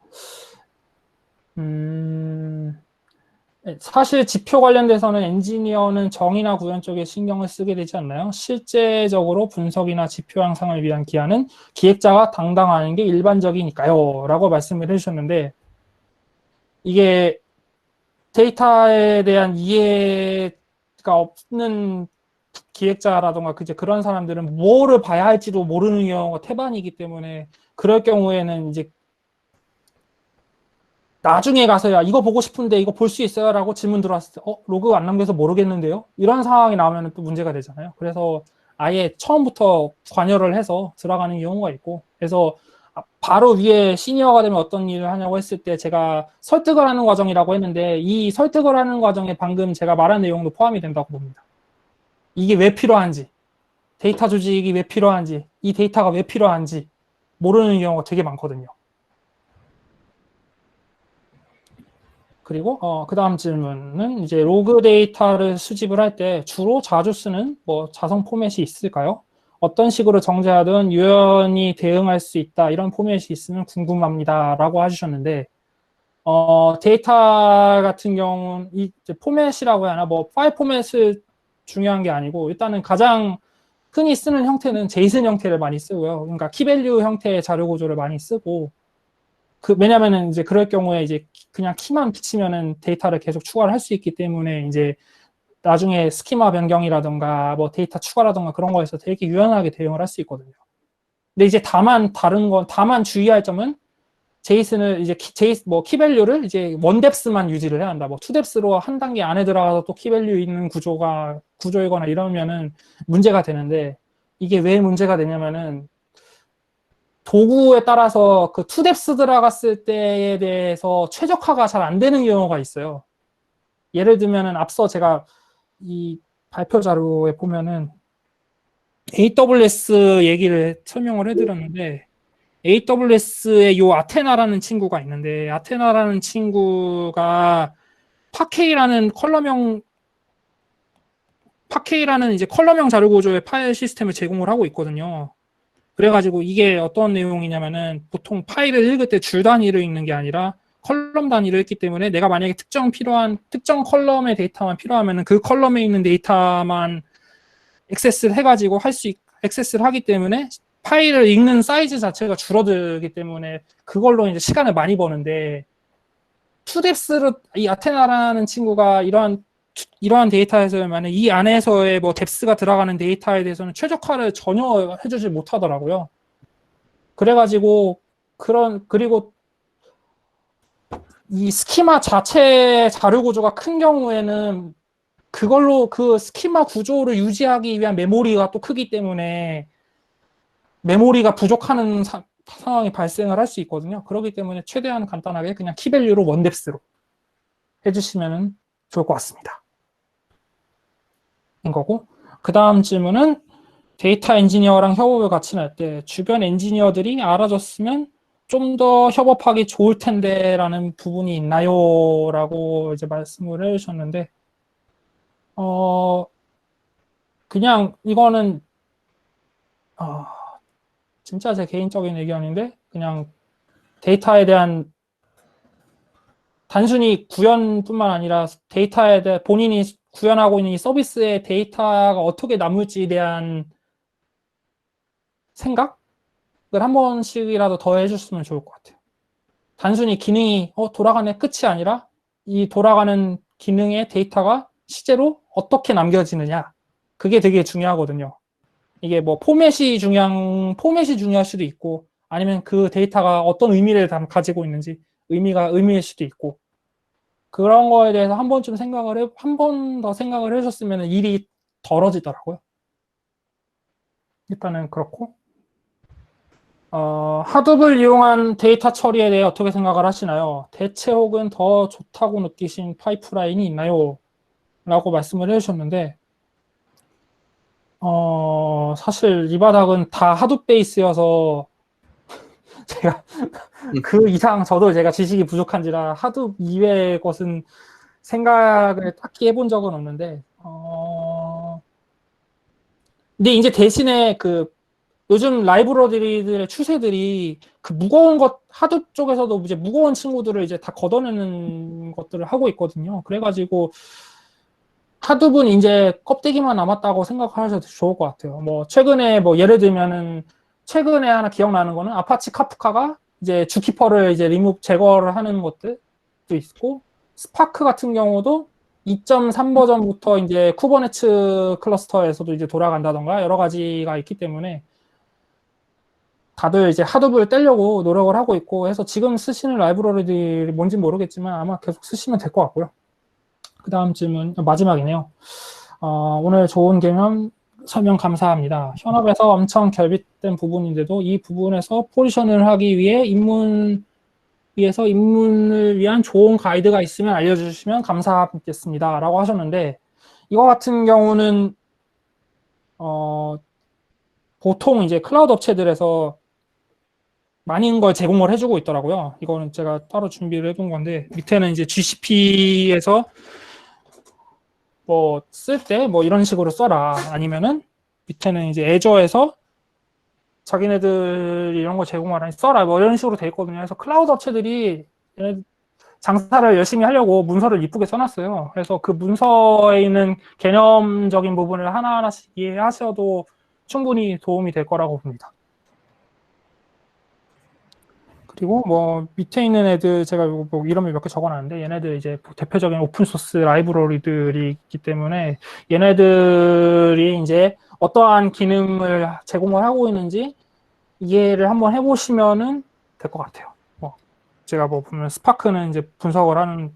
사실 지표 관련돼서는 엔지니어는 정의나 구현 쪽에 신경을 쓰게 되지 않나요? 실제적으로 분석이나 지표 향상을 위한 기한은 기획자가 담당하는 게 일반적이니까요 라고 말씀을 해주셨는데, 이게 데이터에 대한 이해가 없는 기획자라던가 그런 사람들은 뭐를 봐야 할지도 모르는 경우가 태반이기 때문에, 그럴 경우에는 이제 나중에 가서야 이거 보고 싶은데 이거 볼 수 있어요? 라고 질문 들어왔을 때 로그 안 남겨서 모르겠는데요? 이런 상황이 나오면 또 문제가 되잖아요. 그래서 아예 처음부터 관여를 해서 들어가는 경우가 있고, 그래서 바로 위에 시니어가 되면 어떤 일을 하냐고 했을 때 제가 설득을 하는 과정이라고 했는데, 이 설득을 하는 과정에 방금 제가 말한 내용도 포함이 된다고 봅니다. 이게 왜 필요한지, 데이터 조직이 왜 필요한지, 이 데이터가 왜 필요한지 모르는 경우가 되게 많거든요. 그리고 그 다음 질문은 이제 로그 데이터를 수집을 할 때 주로 자주 쓰는 자성 포맷이 있을까요? 어떤 식으로 정제하든 유연히 대응할 수 있다, 이런 포맷이 있으면 궁금합니다 라고 해주셨는데, 데이터 같은 경우는 이 포맷이라고 해야 하나, 파일 포맷을 중요한 게 아니고, 일단은 가장 흔히 쓰는 형태는 제이슨 형태를 많이 쓰고요. 그러니까 키밸류 형태의 자료 구조를 많이 쓰고, 왜냐면은 이제 그럴 경우에 이제 그냥 키만 비치면은 데이터를 계속 추가를 할 수 있기 때문에, 이제 나중에 스키마 변경이라던가 데이터 추가라던가 그런 거에서 되게 유연하게 대응을 할 수 있거든요. 근데 이제 다만 주의할 점은, 제이슨을 이제 키밸류를 이제 원뎁스만 유지를 해야 한다. 투뎁스로 한 단계 안에 들어가서 또 키밸류 있는 구조이거나 이러면은 문제가 되는데, 이게 왜 문제가 되냐면은 도구에 따라서 그 투뎁스 들어갔을 때에 대해서 최적화가 잘 안 되는 경우가 있어요. 예를 들면은 앞서 제가 이 발표 자료에 보면은 AWS 얘기를 설명을 해드렸는데, AWS의 요 아테나라는 친구가 있는데, 아테나라는 친구가 파케이라는 이제 컬럼형 자료 구조의 파일 시스템을 제공을 하고 있거든요. 그래가지고 이게 어떤 내용이냐면은, 보통 파일을 읽을 때 줄 단위로 읽는 게 아니라 컬럼 단위로 읽기 때문에, 내가 만약에 특정 컬럼의 데이터만 필요하면은 그 컬럼에 있는 데이터만 액세스를 해가지고 액세스를 하기 때문에 파일을 읽는 사이즈 자체가 줄어들기 때문에 그걸로 이제 시간을 많이 버는데, 투뎁스로 이 아테나라는 친구가 이러한 데이터에서만 이 안에서의 뎁스가 들어가는 데이터에 대해서는 최적화를 전혀 해주지 못하더라고요. 그래가지고 그리고 이 스키마 자체 자료 구조가 큰 경우에는 그 스키마 구조를 유지하기 위한 메모리가 또 크기 때문에 메모리가 부족하는 상황이 발생을 할 수 있거든요. 그렇기 때문에 최대한 간단하게 그냥 키밸류로 원뎁스로 해주시면 좋을 것 같습니다. 인 거고, 그 다음 질문은 데이터 엔지니어랑 협업을 같이 할 때 주변 엔지니어들이 알아줬으면 좀 더 협업하기 좋을 텐데 라는 부분이 있나요? 라고 이제 말씀을 해주셨는데, 그냥 이거는 진짜 제 개인적인 의견인데, 그냥 데이터에 대한 단순히 구현뿐만 아니라 데이터에 대해 본인이 구현하고 있는 이 서비스의 데이터가 어떻게 남을지에 대한 생각을 한 번씩이라도 더 해줬으면 좋을 것 같아요. 단순히 기능이 돌아가네 끝이 아니라, 이 돌아가는 기능의 데이터가 실제로 어떻게 남겨지느냐. 그게 되게 중요하거든요. 이게 뭐 포맷이 중요할 수도 있고, 아니면 그 데이터가 어떤 의미를 가지고 있는지, 의미일 수도 있고, 그런 거에 대해서 한 번 더 생각을 해줬으면 일이 덜어지더라고요. 일단은 그렇고, 하둡을 이용한 데이터 처리에 대해 어떻게 생각을 하시나요? 대체 혹은 더 좋다고 느끼신 파이프라인이 있나요? 라고 말씀을 해주셨는데, 사실 이 바닥은 다 하둡 베이스여서 제가 그 이상 제가 지식이 부족한지라 하둡 이외의 것은 생각을 딱히 해본 적은 없는데, 근데 이제 대신에 요즘 라이브러리들의 추세들이 무거운 하둡 쪽에서도 이제 무거운 친구들을 이제 다 걷어내는 것들을 하고 있거든요. 그래가지고 하둡은 이제 껍데기만 남았다고 생각하셔도 좋을 것 같아요. 뭐 최근에 예를 들면은 최근에 하나 기억나는 거는 아파치 카프카가 이제 주키퍼를 이제 제거를 하는 것들도 있고, 스파크 같은 경우도 2.3 버전부터 이제 쿠버네츠 클러스터에서도 이제 돌아간다던가 여러 가지가 있기 때문에 다들 이제 하둡을 떼려고 노력을 하고 있고 해서 지금 쓰시는 라이브러리들이 뭔지 모르겠지만 아마 계속 쓰시면 될 것 같고요. 그 다음 질문, 마지막이네요. 오늘 좋은 개념 설명 감사합니다. 현업에서 엄청 결핍된 부분인데도 이 부분에서 포지션을 하기 위해 입문을 위한 좋은 가이드가 있으면 알려주시면 감사하겠습니다. 라고 하셨는데, 이거 같은 경우는, 보통 이제 클라우드 업체들에서 많은 걸 제공을 해주고 있더라고요. 이거는 제가 따로 준비를 해둔 건데, 밑에는 이제 GCP에서 쓸 때 이런 식으로 써라. 아니면은 밑에는 이제 애저에서 자기네들이 이런 거 제공하라니 써라. 이런 식으로 돼 있거든요. 그래서 클라우드 업체들이 장사를 열심히 하려고 문서를 이쁘게 써놨어요. 그래서 그 문서에 있는 개념적인 부분을 하나하나씩 이해하셔도 충분히 도움이 될 거라고 봅니다. 그리고 밑에 있는 애들 제가 이름을 몇 개 적어놨는데 얘네들 이제 대표적인 오픈소스 라이브러리들이 있기 때문에 얘네들이 이제 어떠한 기능을 제공을 하고 있는지 이해를 한번 해보시면은 될 것 같아요. 제가 보면 스파크는 이제 분석을 하는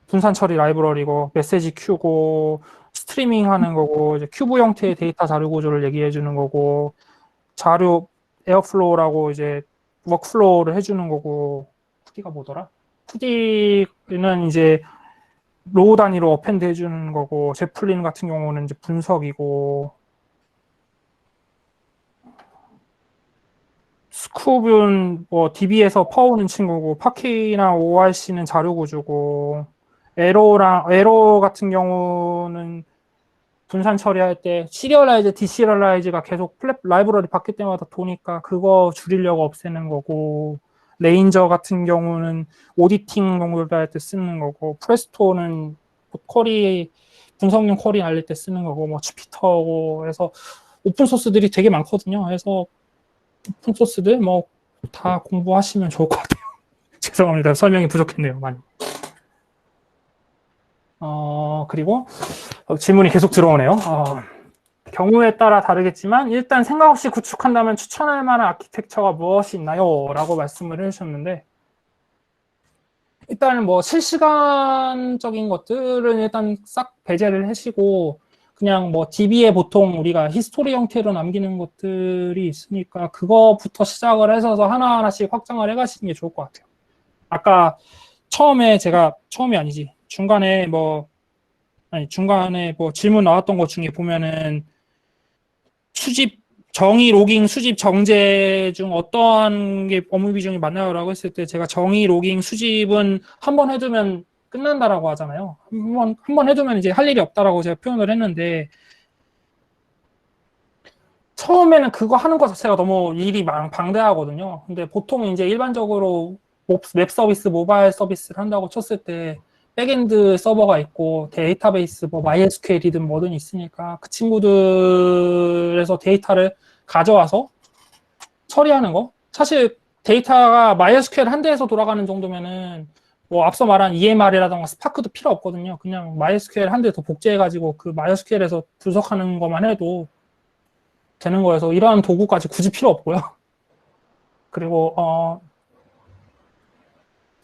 분산 처리 라이브러리고, 메시지 큐고, 스트리밍 하는 거고, 이제 큐브 형태의 데이터 자료 구조를 얘기해 주는 거고, 자료 에어플로우라고 이제 워크플로우를 해주는 거고, 쿠디가 뭐더라? 쿠디는 이제 로우 단위로 어펜드 해주는 거고, 제플린 같은 경우는 이제 분석이고, 스쿱은 DB에서 퍼오는 친구고, 파키나 ORC는 자료 구조고, 에로 같은 경우는 분산 처리할 때 시리얼라이즈, 디시리얼라이즈가 계속 라이브러리 바뀔 때마다 도니까 그거 줄이려고 없애는 거고, 레인저 같은 경우는 오디팅 정도를 할 때 쓰는 거고, 프레스토는 분석용 쿼리 알릴 때 쓰는 거고, 주피터고 해서 오픈소스들이 되게 많거든요. 그래서 오픈소스들 다 공부하시면 좋을 것 같아요. 죄송합니다. 설명이 부족했네요. 많이. 그리고 질문이 계속 들어오네요. 경우에 따라 다르겠지만 일단 생각 없이 구축한다면 추천할 만한 아키텍처가 무엇이 있나요? 라고 말씀을 해주셨는데, 일단은 실시간적인 것들은 일단 싹 배제를 하시고 그냥 DB에 보통 우리가 히스토리 형태로 남기는 것들이 있으니까 그거부터 시작을 해서 하나하나씩 확장을 해가시는 게 좋을 것 같아요. 아까 처음에 아니지. 중간에 질문 나왔던 것 중에 보면은 정의 로깅 수집 정제 중 어떠한 게 업무 비중이 많나요? 라고 했을 때 제가 정의 로깅 수집은 한 번 해두면 끝난다라고 하잖아요. 한 번 해두면 이제 할 일이 없다라고 제가 표현을 했는데, 처음에는 그거 하는 것 자체가 너무 일이 방대하거든요. 근데 보통 이제 일반적으로 웹 서비스, 모바일 서비스를 한다고 쳤을 때 백엔드 서버가 있고 데이터베이스 MySQL이든 뭐든 있으니까 그 친구들에서 데이터를 가져와서 처리하는 거. 사실 데이터가 MySQL 한 대에서 돌아가는 정도면은 뭐 앞서 말한 EMR이라던가 스파크도 필요 없거든요. 그냥 MySQL 한 대 더 복제해가지고 그 MySQL에서 분석하는 것만 해도 되는 거여서 이러한 도구까지 굳이 필요 없고요. 그리고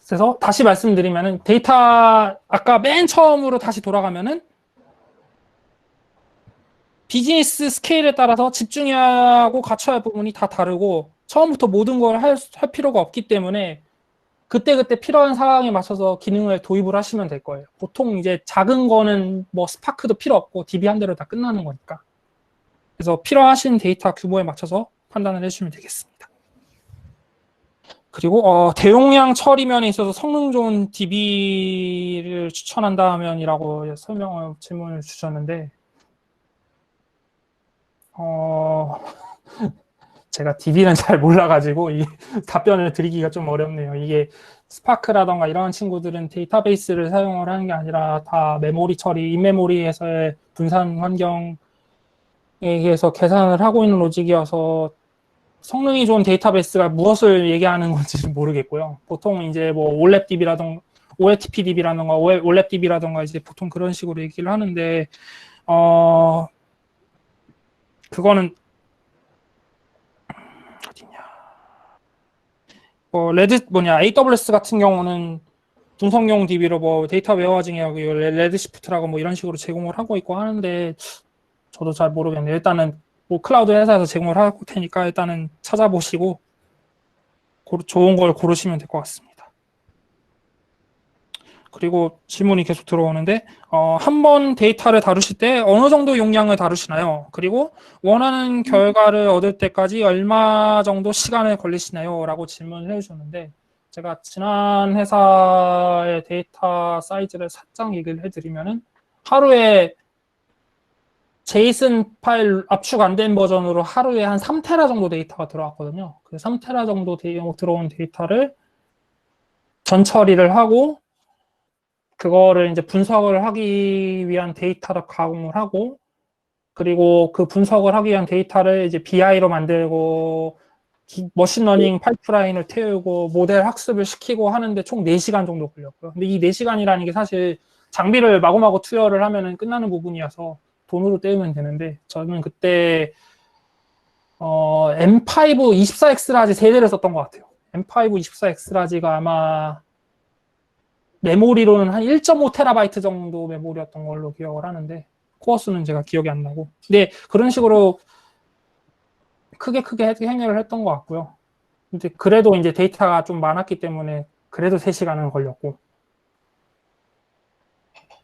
그래서 다시 말씀드리면은 데이터 아까 맨 처음으로 다시 돌아가면은 비즈니스 스케일에 따라서 집중하고 갖춰야 할 부분이 다 다르고 처음부터 모든 걸 할 필요가 없기 때문에 그때그때 필요한 상황에 맞춰서 기능을 도입을 하시면 될 거예요. 보통 이제 작은 거는 뭐 스파크도 필요 없고 DB 한 대로 다 끝나는 거니까. 그래서 필요하신 데이터 규모에 맞춰서 판단을 해주시면 되겠습니다. 그리고 대용량 처리 면에 있어서 성능 좋은 DB를 추천한다면이라고 질문을 주셨는데 제가 DB는 잘 몰라가지고 이 답변을 드리기가 좀 어렵네요. 이게 스파크라던가 이런 친구들은 데이터베이스를 사용을 하는 게 아니라 다 메모리 처리, 인메모리에서의 분산 환경에 의해서 계산을 하고 있는 로직이어서 성능이 좋은 데이터베이스가 무엇을 얘기하는 건지 모르겠고요. 보통 이제 뭐 OLAP-DB라던가 OLTP-DB라던가 OLAP-DB라던가 이제 보통 그런 식으로 얘기를 하는데 그거는 어디냐? AWS 같은 경우는 분석용 DB로 뭐 데이터 웨어하징이라고 레드시프트라고 뭐 이런 식으로 제공을 하고 있고 하는데 저도 잘 모르겠네요. 일단은 뭐 클라우드 회사에서 제공을 할 테니까 일단은 찾아보시고 좋은 걸 고르시면 될 것 같습니다. 그리고 질문이 계속 들어오는데 한 번 데이터를 다루실 때 어느 정도 용량을 다루시나요? 그리고 원하는 결과를 얻을 때까지 얼마 정도 시간을 걸리시나요? 라고 질문을 해주셨는데 제가 지난 회사의 데이터 사이즈를 살짝 얘기를 해드리면은 하루에 제이슨 파일 압축 안 된 버전으로 하루에 한 3테라 정도 데이터가 들어왔거든요. 그 3테라 정도 들어온 데이터를 전 처리를 하고 그거를 이제 분석을 하기 위한 데이터를 가공을 하고 그리고 그 분석을 하기 위한 데이터를 이제 BI로 만들고 머신러닝 파이프라인을 태우고 모델 학습을 시키고 하는데 총 4시간 정도 걸렸고요. 근데 이 4시간이라는 게 사실 장비를 마구마구 투여를 하면은 끝나는 부분이어서 돈으로 때우면 되는데 저는 그때 M5 24X라지 3대를 썼던 것 같아요. M5 24X라지가 아마 메모리로는 한 1.5TB 정도 메모리였던 걸로 기억을 하는데 코어 수는 제가 기억이 안 나고 근데 그런 식으로 크게 행위를 했던 것 같고요. 근데 그래도 이제 데이터가 좀 많았기 때문에 그래도 3시간은 걸렸고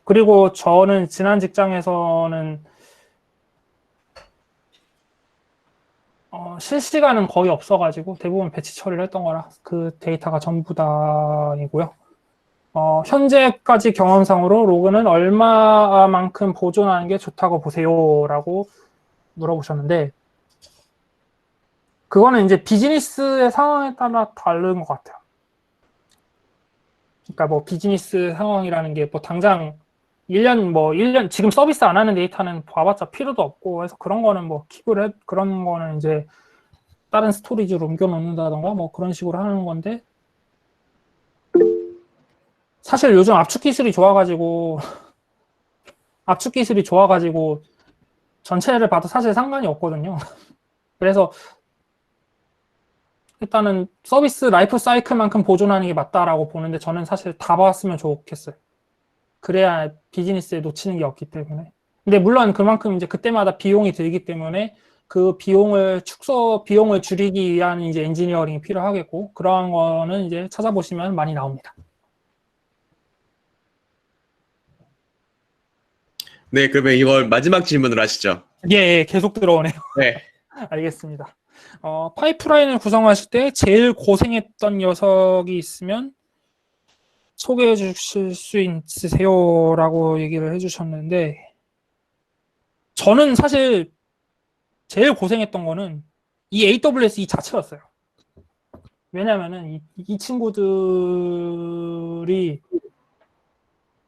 그리고 저는 지난 직장에서는 실시간은 거의 없어가지고 대부분 배치 처리를 했던 거라 그 데이터가 전부 다이고요. 현재까지 경험상으로 로그는 얼마만큼 보존하는 게 좋다고 보세요? 라고 물어보셨는데 그거는 이제 비즈니스의 상황에 따라 다른 것 같아요. 그러니까 뭐 비즈니스 상황이라는 게 뭐 당장 1년 지금 서비스 안 하는 데이터는 봐봤자 필요도 없고 해서 그런 거는 뭐 그런 거는 이제 다른 스토리지로 옮겨 놓는다던가 뭐 그런 식으로 하는 건데 사실 요즘 압축 기술이 좋아가지고 전체를 봐도 사실 상관이 없거든요. 그래서 일단은 서비스 라이프 사이클만큼 보존하는 게 맞다라고 보는데 저는 사실 다 봤으면 좋겠어요. 그래야 비즈니스에 놓치는 게 없기 때문에. 근데 물론 그만큼 이제 그때마다 비용이 들기 때문에 그 비용을 줄이기 위한 이제 엔지니어링이 필요하겠고 그러한 거는 이제 찾아보시면 많이 나옵니다. 네, 그러면 이걸 마지막 질문을 하시죠. 예, 계속 들어오네요. 네. 알겠습니다. 파이프라인을 구성하실 때 제일 고생했던 녀석이 있으면 소개해 주실 수 있으세요? 라고 얘기를 해주셨는데 저는 사실 제일 고생했던 거는 이 AWS 이 자체였어요. 왜냐면은 이 친구들이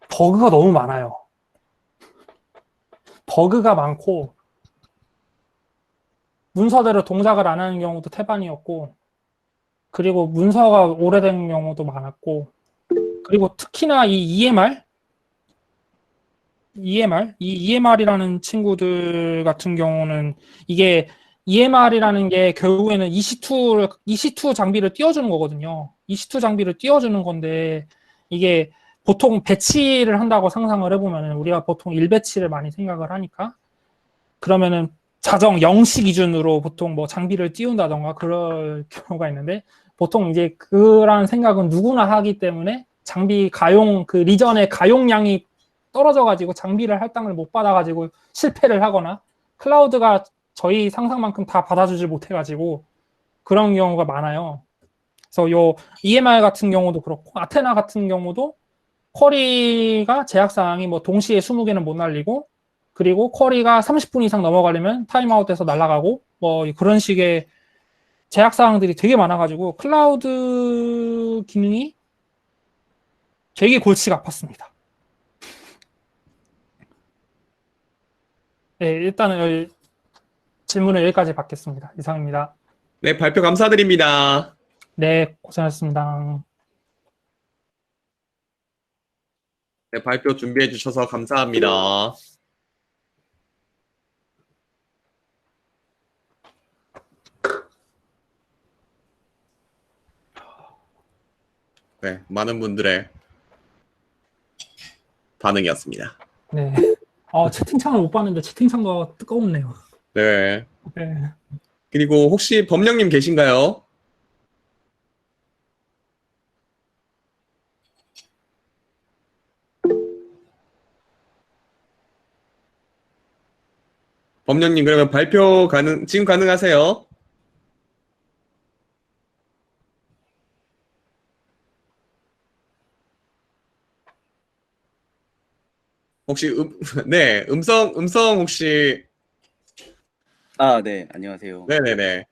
버그가 너무 많아요. 버그가 많고 문서대로 동작을 안 하는 경우도 태반이었고 그리고 문서가 오래된 경우도 많았고 그리고 특히나 이 EMR이라는 친구들 같은 경우는 이게 EMR이라는 게 결국에는 EC2 장비를 띄워주는 거거든요. EC2 장비를 띄워주는 건데 이게 보통 배치를 한다고 상상을 해보면 우리가 보통 1배치를 많이 생각을 하니까 그러면은 자정 0시 기준으로 보통 뭐 장비를 띄운다던가 그럴 경우가 있는데 보통 이제 그런 생각은 누구나 하기 때문에 장비 그 리전의 가용량이 떨어져가지고 장비를 할당을 못 받아가지고 실패를 하거나 클라우드가 저희 상상만큼 다 받아주질 못해가지고 그런 경우가 많아요. 그래서 요 EMR 같은 경우도 그렇고 아테나 같은 경우도 쿼리가 제약사항이 뭐 동시에 20개는 못 날리고 그리고 쿼리가 30분 이상 넘어가려면 타임아웃돼서 날아가고 뭐 그런 식의 제약사항들이 되게 많아가지고 클라우드 기능이 되게 골치가 아팠습니다. 네, 일단은 질문을 여기까지 받겠습니다. 이상입니다. 네, 발표 감사드립니다. 네, 고생하셨습니다. 네, 발표 준비해 주셔서 감사합니다. 네, 많은 분들의 반응이었습니다. 네. 채팅창을 못 봤는데 채팅창도 뜨거웠네요. 네. 네. 그리고 혹시 범령님 계신가요? 범령님 그러면 발표 지금 가능하세요? 혹시 네, 음성 혹시 아, 네, 안녕하세요. 네네네.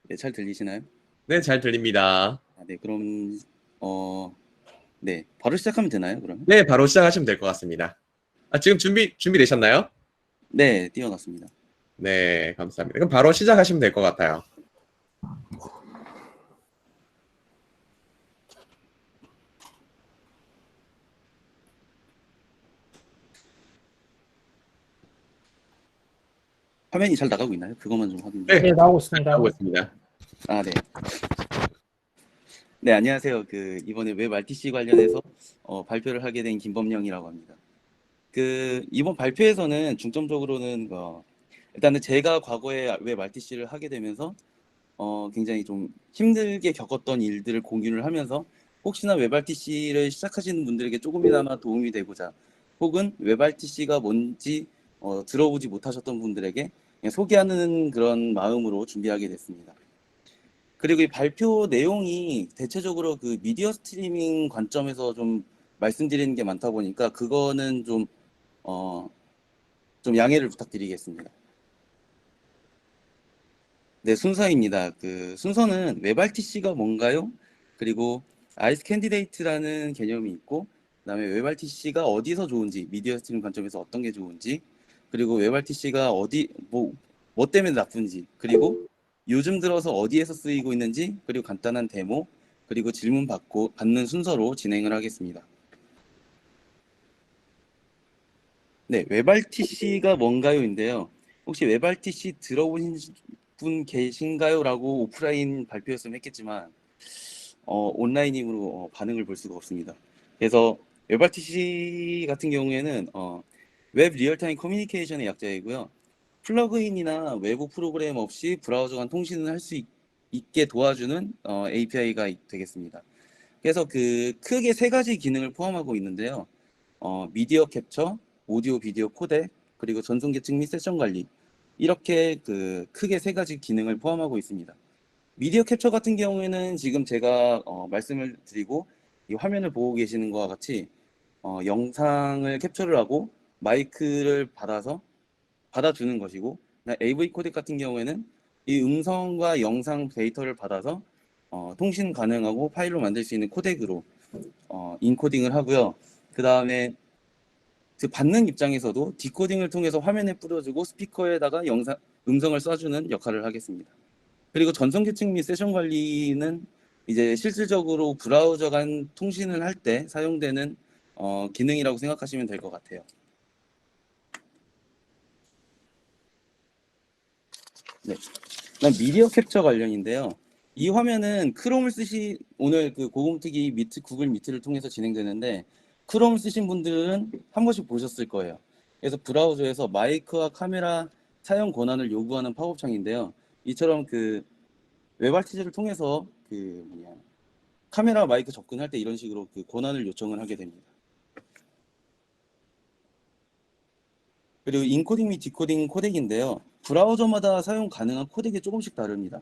네, 잘 들리시나요? 네, 잘 들립니다. 아, 네, 그럼 네, 바로 시작하면 되나요, 그러면? 네, 바로 시작하시면 될 것 같습니다. 지금 준비되셨나요? 네, 띄워놨습니다. 네, 감사합니다. 그럼 바로 시작하시면 될 것 같아요. 화면이 잘 나가고 있나요? 그것만 좀 확인. 네. 네, 나오고 있습니다. 하고 있습니다. 아, 네. 네, 안녕하세요. 이번에 웹 RTC 관련해서 발표를 하게 된 김범령이라고 합니다. 이번 발표에서는 중점적으로는 일단은 제가 과거에 웹 RTC를 하게 되면서 굉장히 좀 힘들게 겪었던 일들을 공유를 하면서 혹시나 웹 RTC를 시작하시는 분들에게 조금이나마 도움이 되고자 혹은 웹 RTC가 뭔지 들어보지 못하셨던 분들에게 그냥 소개하는 그런 마음으로 준비하게 됐습니다. 그리고 이 발표 내용이 대체적으로 그 미디어 스트리밍 관점에서 좀 말씀드리는 게 많다 보니까 그거는 좀 양해를 부탁드리겠습니다. 네, 순서입니다. 순서는 웹 RTC가 뭔가요? 그리고 아이스 캔디데이트라는 개념이 있고, 그다음에 웹 RTC가 어디서 좋은지, 미디어 스트리밍 관점에서 어떤 게 좋은지, 그리고 웹 RTC가 뭐 때문에 나쁜지, 그리고 요즘 들어서 어디에서 쓰이고 있는지, 그리고 간단한 데모, 그리고 질문 받는 순서로 진행을 하겠습니다. 네, 웹 RTC가 뭔가요인데요. 혹시 웹 RTC 들어보신 분 계신가요? 라고 오프라인 발표였으면 했겠지만 온라인으로 반응을 볼 수가 없습니다. 그래서 웹 RTC 같은 경우에는 웹 리얼타임 커뮤니케이션의 약자이고요. 플러그인이나 외부 프로그램 없이 브라우저 간 통신을 할 수 있게 도와주는 API가 되겠습니다. 그래서 크게 세 가지 기능을 포함하고 있는데요. 미디어 캡처, 오디오 비디오 코덱, 그리고 전송 계층 및 세션 관리, 이렇게 크게 세 가지 기능을 포함하고 있습니다. 미디어 캡처 같은 경우에는 지금 제가 말씀을 드리고 이 화면을 보고 계시는 것과 같이 영상을 캡처를 하고 마이크를 받아주는 것이고, AV 코덱 같은 경우에는 이 음성과 영상 데이터를 받아서 통신 가능하고 파일로 만들 수 있는 코덱으로 인코딩을 하고요. 그 다음에 받는 입장에서도 디코딩을 통해서 화면에 뿌려주고 스피커에다가 음성을 쏴주는 역할을 하겠습니다. 그리고 전송 계층 및 세션 관리는 이제 실질적으로 브라우저 간 통신을 할 때 사용되는 기능이라고 생각하시면 될 것 같아요. 네. 그다음 미디어 캡처 관련인데요. 이 화면은 크롬을 오늘 그 고금특이 미트 구글 미트를 통해서 진행되는데 크롬을 쓰신 분들은 한 번씩 보셨을 거예요. 그래서 브라우저에서 마이크와 카메라 사용 권한을 요구하는 팝업 창인데요. 이처럼 그 웹RTG를 통해서 카메라 마이크 접근할 때 이런 식으로 그 권한을 요청을 하게 됩니다. 그리고 인코딩 및 디코딩 코덱인데요. 브라우저마다 사용 가능한 코덱이 조금씩 다릅니다.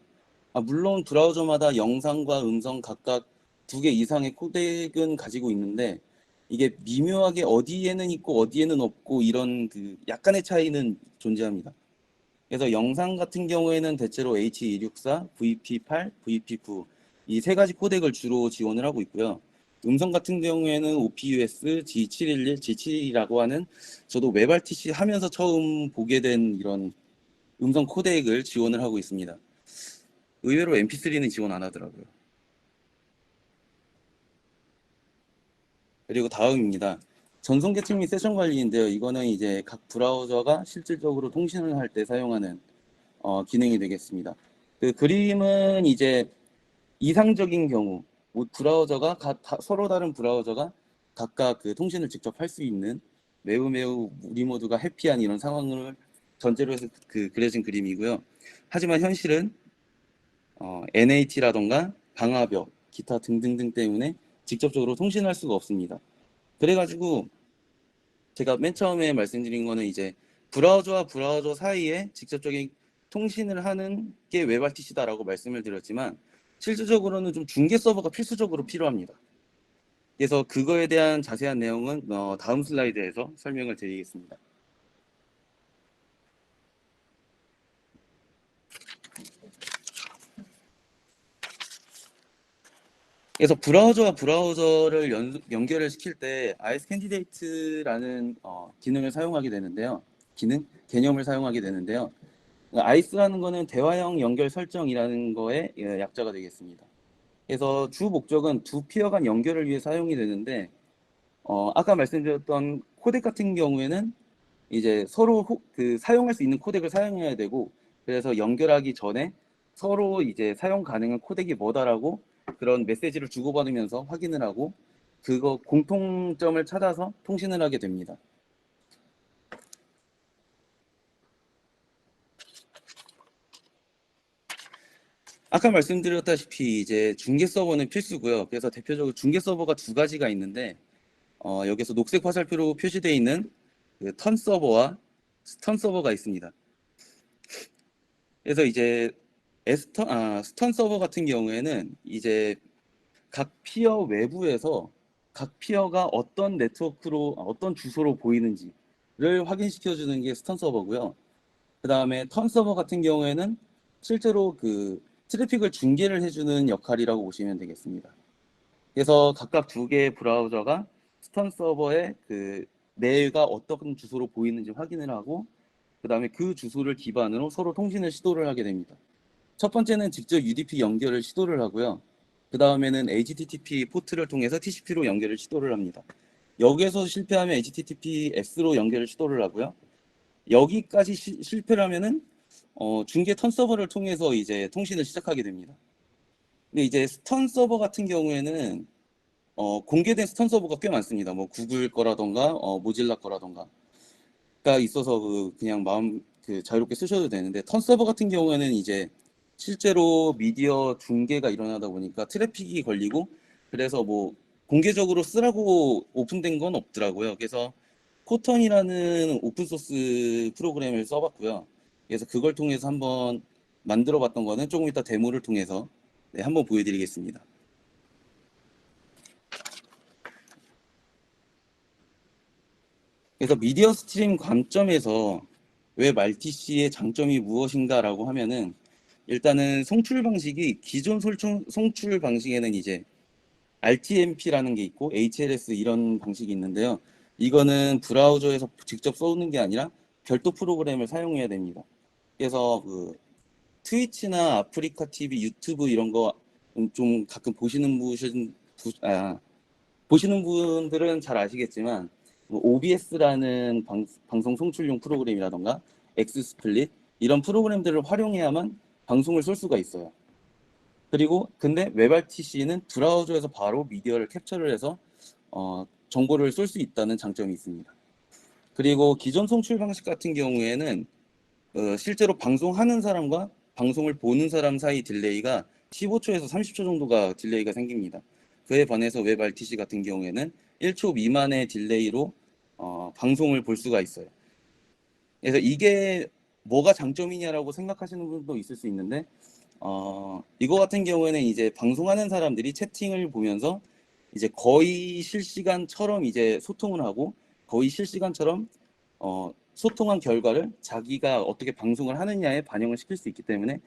물론 브라우저마다 영상과 음성 각각 2개 이상의 코덱은 가지고 있는데 이게 미묘하게 어디에는 있고 어디에는 없고 이런 그 약간의 차이는 존재합니다. 그래서 영상 같은 경우에는 대체로 H264, VP8, VP9 이 세 가지 코덱을 주로 지원을 하고 있고요. 음성 같은 경우에는 OPUS, G711, G7이라고 하는 저도 웹RTC 하면서 처음 보게 된 이런 음성 코덱을 지원을 하고 있습니다. 의외로 MP3는 지원 안 하더라고요. 그리고 다음입니다. 전송 계층 및 세션 관리인데요. 이거는 이제 각 브라우저가 실질적으로 통신을 할 때 사용하는 기능이 되겠습니다. 그 그림은 이제 이상적인 경우 브라우저가 서로 다른 브라우저가 각각 그 통신을 직접 할 수 있는 매우 우리 모두가 해피한 이런 상황을 전제로 해서 그려진 그림이고요. 하지만 현실은 NAT라던가 방화벽, 기타 등등등 때문에 직접적으로 통신할 수가 없습니다. 그래가지고 제가 맨 처음에 말씀드린 거는 이제 브라우저와 브라우저 사이에 직접적인 통신을 하는 게 웹RTC다라고 말씀을 드렸지만 실질적으로는 좀 중계 서버가 필수적으로 필요합니다. 그래서 그거에 대한 자세한 내용은 다음 슬라이드에서 설명을 드리겠습니다. 그래서 브라우저와 브라우저를 연결을 시킬 때 IS 캔디데이트라는 기능을 사용하게 되는데요. 개념을 사용하게 되는데요. ICE라는 거는 대화형 연결 설정이라는 거의 약자가 되겠습니다. 그래서 주 목적은 두 피어 간 연결을 위해 사용이 되는데 아까 말씀드렸던 코덱 같은 경우에는 이제 서로 사용할 수 있는 코덱을 사용해야 되고 그래서 연결하기 전에 서로 이제 사용 가능한 코덱이 뭐다라고 그런 메시지를 주고받으면서 확인을 하고 그거 공통점을 찾아서 통신을 하게 됩니다. 아까 말씀드렸다시피 이제 중계 서버는 필수고요. 그래서 대표적으로 중계 서버가 2가지가 있는데 여기서 녹색 화살표로 표시되어 있는 그 턴 서버와 스턴 서버가 있습니다. 그래서 이제 스턴 서버 같은 경우에는 이제 각 피어 외부에서 각 피어가 어떤 네트워크로 어떤 주소로 보이는지를 확인시켜주는 게 스턴 서버고요. 그 다음에 턴 서버 같은 경우에는 실제로 그 트래픽을 중계를 해주는 역할이라고 보시면 되겠습니다. 그래서 각각 2개의 브라우저가 스턴 서버에 그 내가 어떤 주소로 보이는지 확인을 하고 그 다음에 그 주소를 기반으로 서로 통신을 시도를 하게 됩니다. 첫 번째는 직접 UDP 연결을 시도를 하고요. 그 다음에는 HTTP 포트를 통해서 TCP로 연결을 시도를 합니다. 여기에서 실패하면 HTTPS로 연결을 시도를 하고요. 여기까지 실패를 하면은 중계 턴 서버를 통해서 이제 통신을 시작하게 됩니다. 근데 이제 스턴 서버 같은 경우에는 공개된 스턴 서버가 꽤 많습니다. 뭐 구글 거라던가 모질라 거라던가 가 있어서 그냥 마음 자유롭게 쓰셔도 되는데 턴 서버 같은 경우에는 이제 실제로 미디어 중계가 일어나다 보니까 트래픽이 걸리고 그래서 뭐 공개적으로 쓰라고 오픈된 건 없더라고요. 그래서 코턴이라는 오픈소스 프로그램을 써봤고요. 그래서 그걸 통해서 한번 만들어봤던 거는 조금 이따 데모를 통해서 한번 보여드리겠습니다. 그래서 미디어 스트림 관점에서 웹RTC의 장점이 무엇인가라고 하면은 일단은 송출 방식이 기존 송출 방식에는 이제 RTMP라는 게 있고 HLS 이런 방식이 있는데요. 이거는 브라우저에서 직접 쏘는 게 아니라 별도 프로그램을 사용해야 됩니다. 그래서 그 트위치나 아프리카 TV, 유튜브 이런 거 좀 가끔 보시는 분들은 잘 아시겠지만 OBS라는 방송 송출용 프로그램이라던가 엑스스플릿 이런 프로그램들을 활용해야만 방송을 쏠 수가 있어요. 그리고 근데 웹RTC는 브라우저에서 바로 미디어를 캡처를 해서 정보를 쏠 수 있다는 장점이 있습니다. 그리고 기존 송출 방식 같은 경우에는 실제로 방송하는 사람과 방송을 보는 사람 사이 딜레이가 15초에서 30초 정도가 딜레이가 생깁니다. 그에 반해서 웹RTC 같은 경우에는 1초 미만의 딜레이로 방송을 볼 수가 있어요. 그래서 이게 뭐가 장점이냐라고 생각하시는 분도 있을 수 있는데 이거 같은 경우에는 이제 방송하는 사람들이 채팅을 보면서 이제 거의 실시간처럼 이제 소통을 하고 거의 실시간처럼 소통한 결과를 자기가 어떻게 방송을 하느냐에 반영을 시킬 수 있기 때문에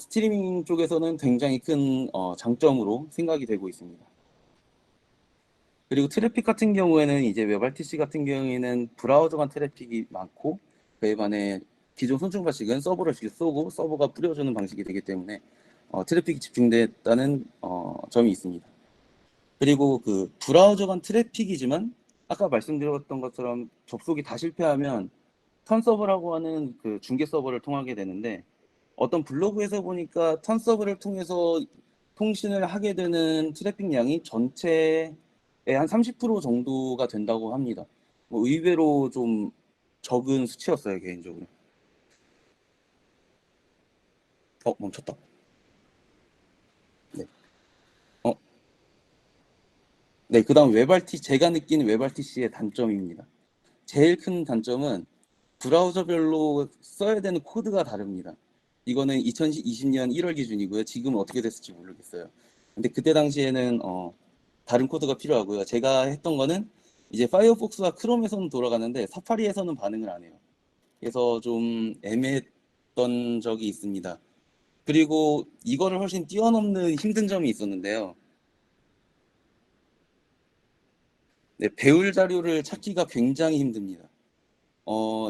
스트리밍 쪽에서는 굉장히 큰 장점으로 생각이 되고 있습니다. 그리고 트래픽 같은 경우에는 이제 웹RTC 같은 경우에는 브라우저 간 트래픽이 많고 그에 반해 기존 송출 방식은 서버를 직접 쏘고 서버가 뿌려주는 방식이 되기 때문에 트래픽이 집중됐다는 점이 있습니다. 그리고 그 브라우저 간 트래픽이지만 아까 말씀드렸던 것처럼 접속이 다 실패하면 턴 서버라고 하는 그 중계 서버를 통하게 되는데 어떤 블로그에서 보니까 턴 서버를 통해서 통신을 하게 되는 트래픽 양이 전체의 한 30% 정도가 된다고 합니다. 뭐 의외로 좀 적은 수치였어요, 개인적으로. 멈췄다. 네. 어, 네, 그다음 제가 느낀 웹RTC의 단점입니다. 제일 큰 단점은 브라우저별로 써야 되는 코드가 다릅니다. 이거는 2020년 1월 기준이고요. 지금은 어떻게 됐을지 모르겠어요. 근데 그때 당시에는 다른 코드가 필요하고요. 제가 했던 거는 이제 파이어폭스와 크롬에서는 돌아가는데 사파리에서는 반응을 안 해요. 그래서 좀 애매했던 적이 있습니다. 그리고 이거를 훨씬 뛰어넘는 힘든 점이 있었는데요. 네, 배울 자료를 찾기가 굉장히 힘듭니다.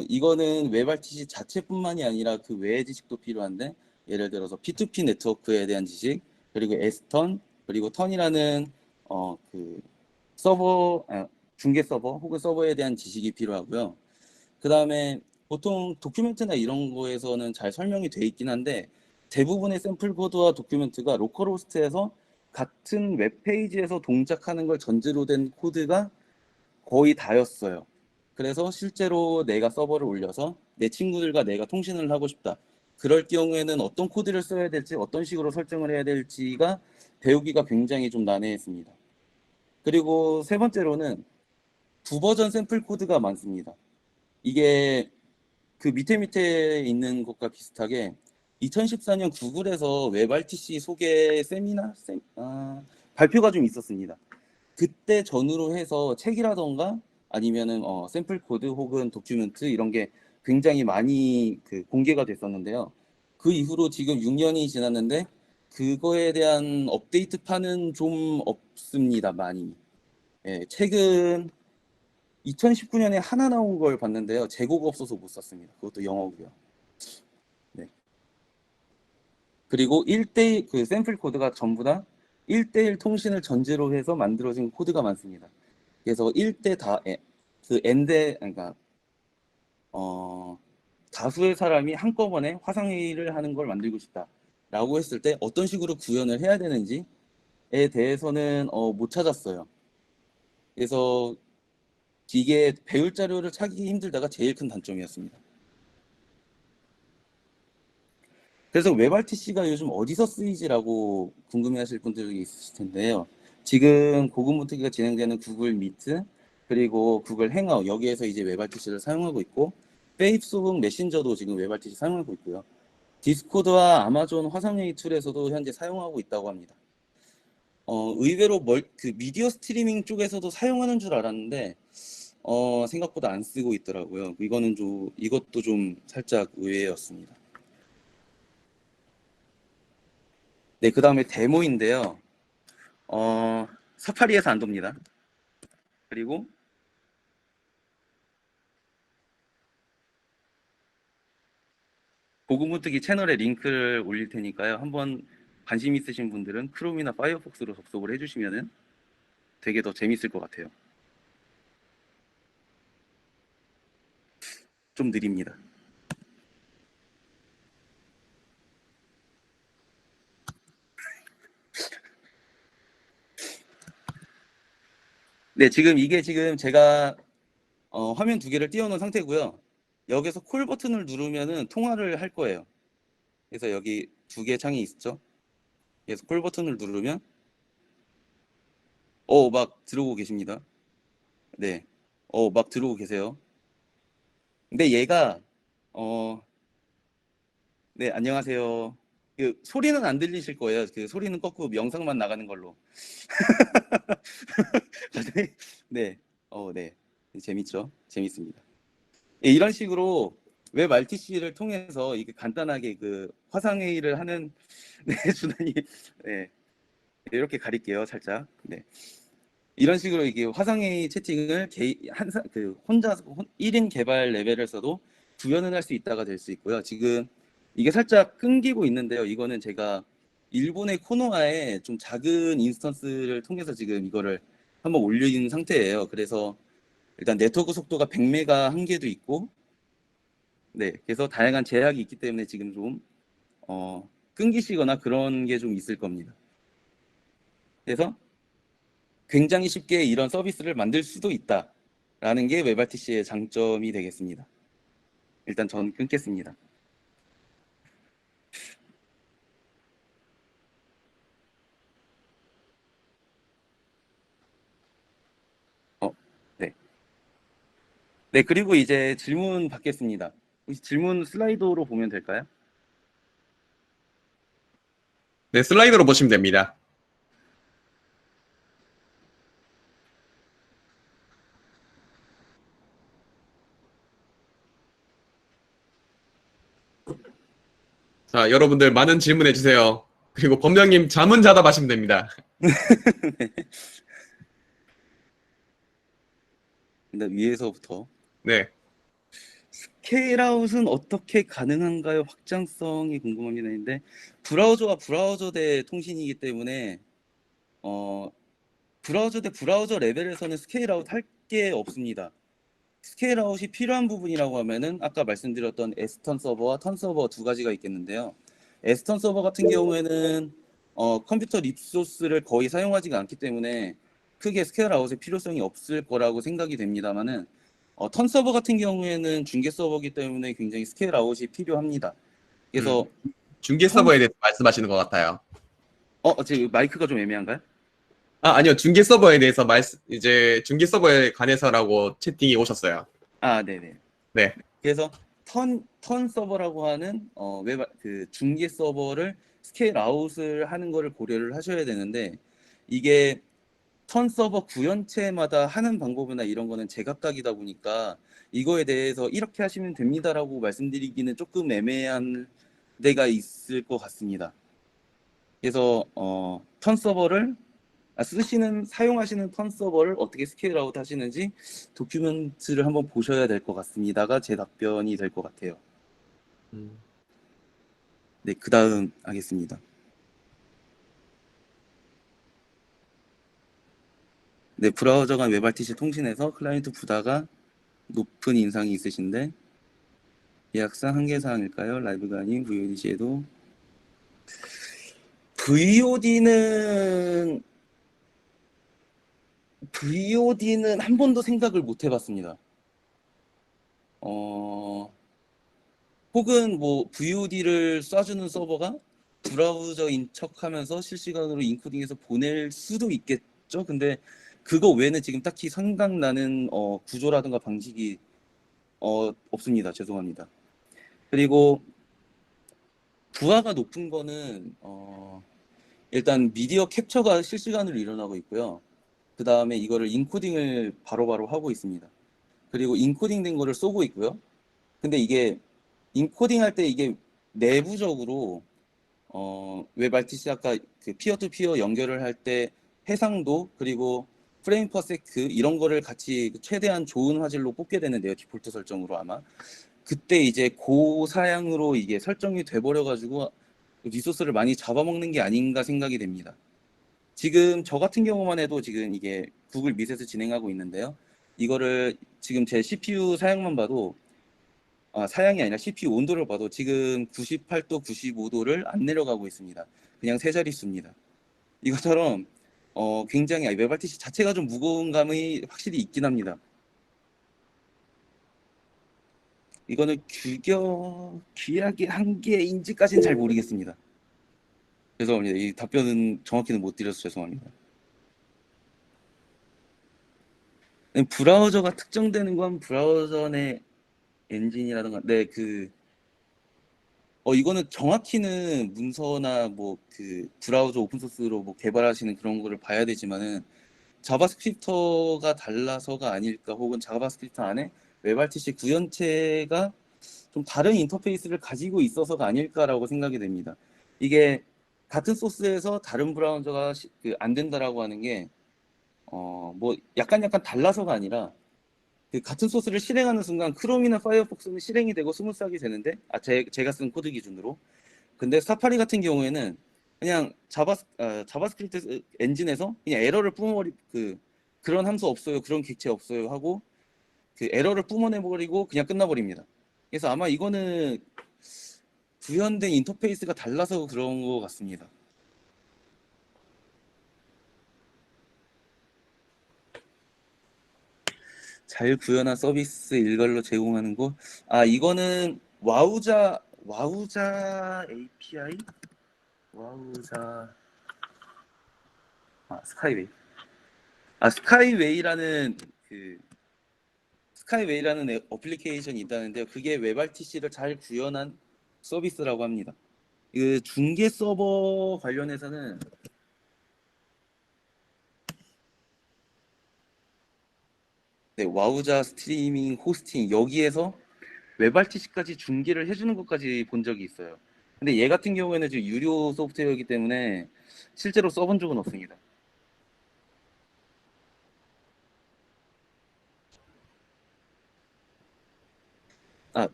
이거는 웹RTC 자체뿐만이 아니라 그 외의 지식도 필요한데 예를 들어서 P2P 네트워크에 대한 지식 그리고 S턴 그리고 턴이라는 그 중계 서버 혹은 서버에 대한 지식이 필요하고요. 그 다음에 보통 도큐멘트나 이런 거에서는 잘 설명이 돼 있긴 한데 대부분의 샘플 코드와 도큐멘트가 로컬호스트에서 같은 웹페이지에서 동작하는 걸 전제로 된 코드가 거의 다였어요. 그래서 실제로 내가 서버를 올려서 내 친구들과 내가 통신을 하고 싶다. 그럴 경우에는 어떤 코드를 써야 될지 어떤 식으로 설정을 해야 될지가 배우기가 굉장히 좀 난해했습니다. 그리고 세 번째로는 두 버전 샘플 코드가 많습니다. 이게 그 밑에 있는 것과 비슷하게 2014년 구글에서 웹RTC 소개 발표가 좀 있었습니다. 그때 전후로 해서 책이라던가 아니면은 샘플 코드 혹은 도큐멘트 이런 게 굉장히 많이 그 공개가 됐었는데요. 그 이후로 지금 6년이 지났는데 그거에 대한 업데이트판은 좀 없습니다, 많이. 예, 책은 2019년에 하나 나온 걸 봤는데요. 재고가 없어서 못 샀습니다. 그것도 영어고요. 네. 그리고 1대1 그 샘플 코드가 전부 다 1대1 통신을 전제로 해서 만들어진 코드가 많습니다. 그래서 1대 그 그러니까 다수의 사람이 한꺼번에 화상회의를 하는 걸 만들고 싶다라고 했을 때 어떤 식으로 구현을 해야 되는지에 대해서는 못 찾았어요. 그래서 이게 배울 자료를 찾기 힘들다가 제일 큰 단점이었습니다. 그래서 웹RTC가 요즘 어디서 쓰이지라고 궁금해하실 분들이 있으실 텐데요. 지금 고군분투기가 진행되는 구글 미트 그리고 구글 행아웃 여기에서 이제 웹RTC를 사용하고 있고 페이스북 메신저도 지금 웹RTC 사용하고 있고요. 디스코드와 아마존 화상회의 툴에서도 현재 사용하고 있다고 합니다. 의외로 그 미디어 스트리밍 쪽에서도 사용하는 줄 알았는데 생각보다 안 쓰고 있더라고요. 이것도 좀 살짝 의외였습니다. 네, 그 다음에 데모인데요. 사파리에서 안 돕니다. 그리고 고군분투기 채널에 링크를 올릴 테니까요. 한번 관심 있으신 분들은 크롬이나 파이어폭스로 접속을 해주시면은 되게 더 재밌을 것 같아요. 좀 느립니다. 네, 지금 제가 화면 두 개를 띄워놓은 상태고요. 여기서 콜 버튼을 누르면은 통화를 할 거예요. 그래서 여기 두 개 창이 있죠. 그래서 콜 버튼을 누르면 막 들어오고 계십니다. 네, 막 들어오고 계세요. 근데 얘가 네, 안녕하세요. 그 소리는 안 들리실 거예요. 그 소리는 꺾고 영상만 나가는 걸로. 네, 네, 재밌죠? 재밌습니다. 예, 이런 식으로 웹 RTC를 통해서 이게 간단하게 그 화상회의를 하는 네, 준하님, 네, 이렇게 가릴게요, 살짝. 네, 이런 식으로 이게 화상회의 채팅을 혼자 1인 개발 레벨에서도 구현을 할 수 있다가 될 수 있고요. 지금 이게 살짝 끊기고 있는데요. 이거는 제가 일본의 코노아에 좀 작은 인스턴스를 통해서 지금 이거를 한번 올린 상태예요. 그래서 일단 네트워크 속도가 100메가 한계도 있고, 네, 그래서 다양한 제약이 있기 때문에 지금 좀 끊기시거나 그런 게 좀 있을 겁니다. 그래서 굉장히 쉽게 이런 서비스를 만들 수도 있다라는 게 웹RTC의 장점이 되겠습니다. 일단 전 끊겠습니다. 네. 네, 그리고 이제 질문 받겠습니다. 혹시 질문 슬라이드로 보면 될까요? 네, 슬라이드로 보시면 됩니다. 자, 여러분들 많은 질문해 주세요. 그리고 범령님 잠은 자다 마시면 됩니다. 일단 위에서부터. 네. 스케일아웃은 어떻게 가능한가요? 확장성이 궁금합니다. 근데 브라우저와 브라우저 대 통신이기 때문에 브라우저 대 브라우저 레벨에서는 스케일아웃 할 게 없습니다. 스케일아웃이 필요한 부분이라고 하면은 아까 말씀드렸던 에스턴 서버와 턴 서버 두 가지가 있겠는데요. 에스턴 서버 같은 경우에는 컴퓨터 리소스를 거의 사용하지가 않기 때문에 크게 스케일아웃의 필요성이 없을 거라고 생각이 됩니다만은 턴 서버 같은 경우에는 중계 서버이기 때문에 굉장히 스케일아웃이 필요합니다. 그래서 중계 서버에 대해서 말씀하시는 것 같아요. 지금 마이크가 좀 애매한가요? 아니요. 중계 서버에 대해서 이제 중계 서버에 관해서라고 채팅이 오셨어요. 네네. 네. 그래서 턴 서버라고 하는 그 중계 서버를 스케일 아웃을 하는 거를 고려를 하셔야 되는데 이게 턴 서버 구현체마다 하는 방법이나 이런 거는 제각각이다 보니까 이거에 대해서 이렇게 하시면 됩니다라고 말씀드리기는 조금 애매한 데가 있을 것 같습니다. 그래서 턴 서버를 사용하시는 턴 서버를 어떻게 스케일 아웃 하시는지 도큐멘트를 한번 보셔야 될 것 같습니다가 제 답변이 될 것 같아요. 네, 그 다음 하겠습니다. 네, 브라우저 간 웹RTC 통신에서 클라이언트 부다가 높은 인상이 있으신데 예약상 한계사항일까요? 라이브가 아닌 VOD 시에도 VOD는 한 번도 생각을 못 해봤습니다. 혹은 뭐 VOD를 쏴주는 서버가 브라우저인 척하면서 실시간으로 인코딩해서 보낼 수도 있겠죠. 근데 그거 외에는 지금 딱히 생각나는 구조라든가 방식이 없습니다. 죄송합니다. 그리고 부하가 높은 거는 일단 미디어 캡처가 실시간으로 일어나고 있고요. 그 다음에 이거를 인코딩을 바로바로 하고 있습니다. 그리고 인코딩 된 거를 쏘고 있고요. 근데 이게 인코딩 할 때 이게 내부적으로 웹 RTC 아까 그 피어 투 피어 연결을 할 때 해상도 그리고 프레임 퍼 세크 이런 거를 같이 최대한 좋은 화질로 뽑게 되는데요. 디폴트 설정으로 아마 그때 이제 고사양으로 이게 설정이 돼버려 가지고 리소스를 많이 잡아먹는 게 아닌가 생각이 됩니다. 지금 저 같은 경우만 해도 지금 이게 구글 밑에서 진행하고 있는데요. 이거를 지금 제 CPU 사양만 봐도 사양이 아니라 CPU 온도를 봐도 지금 98도, 95도를 안 내려가고 있습니다. 그냥 세 자릿수입니다. 이것처럼 굉장히 웹RTC 자체가 좀 무거운 감이 확실히 있긴 합니다. 이거는 규약이 한 개인지까지는 잘 모르겠습니다. 죄송합니다. 이 답변은 정확히는 못 드려서 죄송합니다. 브라우저가 특정되는 건 브라우저 내 엔진이라든가, 네, 이거는 정확히는 문서나 뭐 브라우저 오픈소스로 뭐 개발하시는 그런 거를 봐야 되지만은 자바스크립트가 달라서가 아닐까, 혹은 자바스크립트 안에 웹RTC 구현체가 좀 다른 인터페이스를 가지고 있어서가 아닐까라고 생각이 됩니다. 이게 같은 소스에서 다른 브라우저가 안 된다라고 하는 게 뭐 약간 달라서가 아니라 같은 소스를 실행하는 순간 크롬이나 파이어폭스는 실행이 되고 스무스하게 되는데 제가 쓴 코드 기준으로. 근데 사파리 같은 경우에는 그냥 자바스크립트 엔진에서 그냥 에러를 뿜어버리 그런 함수 없어요, 그런 객체 없어요 하고 에러를 뿜어내버리고 그냥 끝나버립니다. 그래서 아마 이거는 구현된 인터페이스가 달라서 그런 것 같습니다. 잘 구현한 서비스 일괄로 제공하는 곳. 이거는 와우자 API? 와우자 스카이웨이. 스카이웨이라는 어플리케이션이 있다는데요. 그게 웹RTC를 잘 구현한 서비스라고 합니다. 중계 서버 관련해서는 네, 와우자 스트리밍 호스팅 여기에서 웹RTC까지 중계를 해주는 것까지 본 적이 있어요. 근데 얘 같은 경우에는 지금 유료 소프트웨어이기 때문에 실제로 써본 적은 없습니다.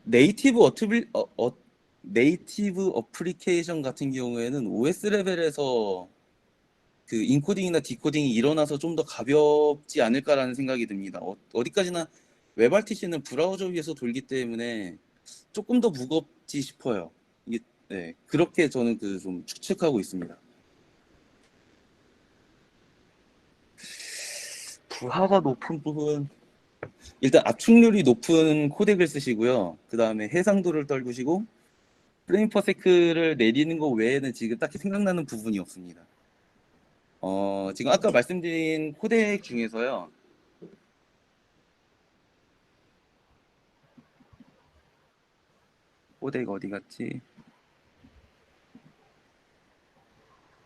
네이티브 어플리케이션 같은 경우에는 OS 레벨에서 인코딩이나 디코딩이 일어나서 좀 더 가볍지 않을까라는 생각이 듭니다. 어디까지나 웹RTC는 브라우저 위에서 돌기 때문에 조금 더 무겁지 싶어요. 네, 그렇게 저는 좀 추측하고 있습니다. 부하가 높은 부분, 일단 압축률이 높은 코덱을 쓰시고요. 그 다음에 해상도를 떨구시고 프레임 퍼 세크를 내리는 것 외에는 지금 딱히 생각나는 부분이 없습니다. 지금 아까 말씀드린 코덱 중에서요. 코덱 어디 갔지?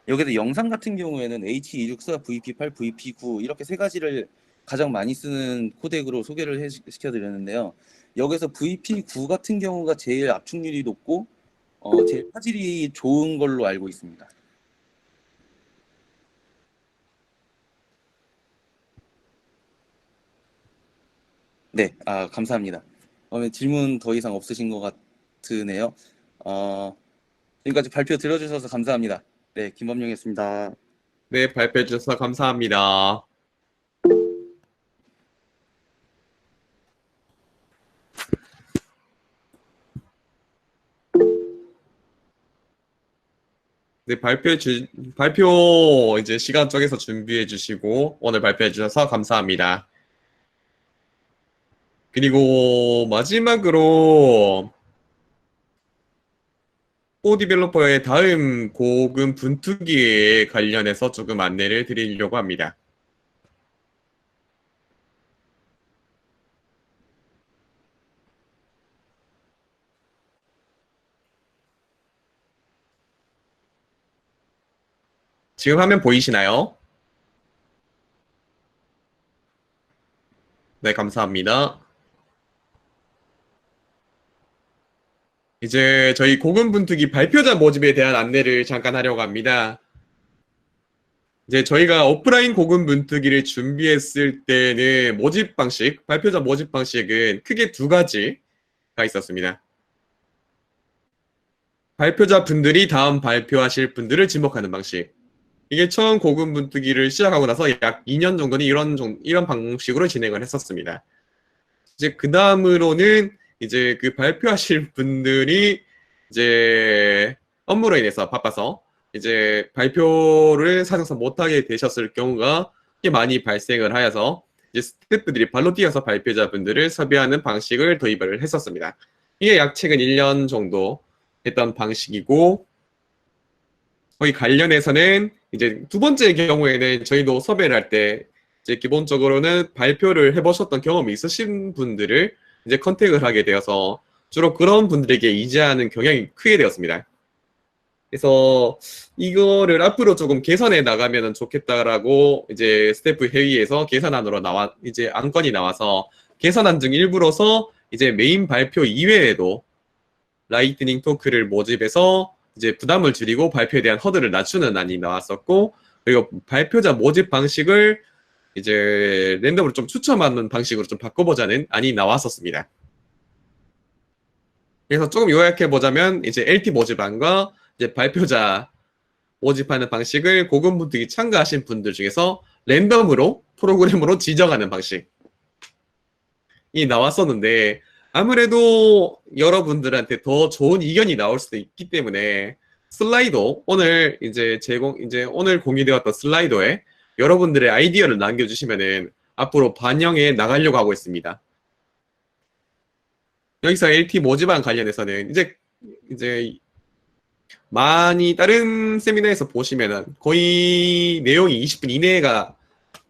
여기서 영상 같은 경우에는 H264, VP8, VP9 이렇게 세 가지를 가장 많이 쓰는 코덱으로 소개를 시켜드렸는데요. 여기서 VP9 같은 경우가 제일 압축률이 높고 제일 화질이 좋은 걸로 알고 있습니다. 네, 감사합니다. 질문 더 이상 없으신 것 같으네요. 지금까지 발표 들어주셔서 감사합니다. 네, 김범용이었습니다. 네, 발표해 주셔서 감사합니다. 네, 발표 이제 시간 정해서 준비해 주시고 오늘 발표해 주셔서 감사합니다. 그리고 마지막으로 디벨로퍼의 다음 고급 분투기에 관련해서 조금 안내를 드리려고 합니다. 지금 화면 보이시나요? 네, 감사합니다. 이제 저희 고군분투기 발표자 모집에 대한 안내를 잠깐 하려고 합니다. 이제 저희가 오프라인 고군분투기를 준비했을 때는 모집 방식, 발표자 모집 방식은 크게 두 가지가 있었습니다. 발표자 분들이 다음 발표하실 분들을 지목하는 방식. 이게 처음 고급 문뜨기를 시작하고 나서 약 2년 정도는 이런 방식으로 진행을 했었습니다. 이제 그 다음으로는 이제 그 발표하실 분들이 이제 업무로 인해서 바빠서 이제 발표를 사전서 못하게 되셨을 경우가 꽤 많이 발생을 하여서 이제 스태프들이 발로 뛰어서 발표자분들을 섭외하는 방식을 도입을 했었습니다. 이게 약 최근 1년 정도 했던 방식이고, 거기 관련해서는 이제 두 번째 경우에는 저희도 섭외를 할 때 이제 기본적으로는 발표를 해보셨던 경험이 있으신 분들을 이제 컨택을 하게 되어서 주로 그런 분들에게 이지하는 경향이 크게 되었습니다. 그래서 이거를 앞으로 조금 개선해 나가면 좋겠다라고 이제 스태프 회의에서 개선안으로 이제 안건이 나와서 개선안 중 일부로서 이제 메인 발표 이외에도 라이트닝 토크를 모집해서 이제 부담을 줄이고 발표에 대한 허들을 낮추는 안이 나왔었고, 그리고 발표자 모집 방식을 이제 랜덤으로 좀 추첨하는 방식으로 좀 바꿔보자는 안이 나왔었습니다. 그래서 조금 요약해 보자면 이제 LT 모집안과 이제 발표자 모집하는 방식을 고급문뜨기 참가하신 분들 중에서 랜덤으로 프로그램으로 지정하는 방식이 나왔었는데, 아무래도 여러분들한테 더 좋은 이견이 나올 수도 있기 때문에 슬라이도 오늘 이제 오늘 공유되었던 슬라이도에 여러분들의 아이디어를 남겨주시면은 앞으로 반영해 나가려고 하고 있습니다. 여기서 LT 모집안 관련해서는 이제 많이 다른 세미나에서 보시면은 거의 내용이 20분 이내가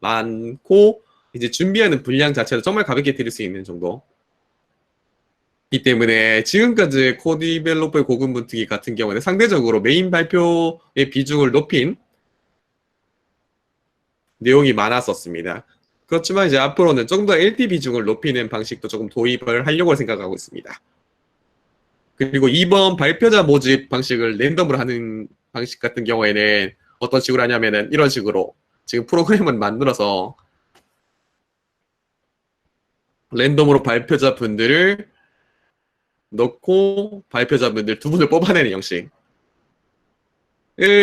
많고, 이제 준비하는 분량 자체도 정말 가볍게 드릴 수 있는 정도. 이 때문에 지금까지 코디벨로퍼의 고급 문뜨기 같은 경우는 상대적으로 메인 발표의 비중을 높인 내용이 많았었습니다. 그렇지만 이제 앞으로는 좀 더 LT 비중을 높이는 방식도 조금 도입을 하려고 생각하고 있습니다. 그리고 이번 발표자 모집 방식을 랜덤으로 하는 방식 같은 경우에는 어떤 식으로 하냐면은 이런 식으로 지금 프로그램을 만들어서 랜덤으로 발표자 분들을 넣고 발표자분들 두 분을 뽑아내는 형식을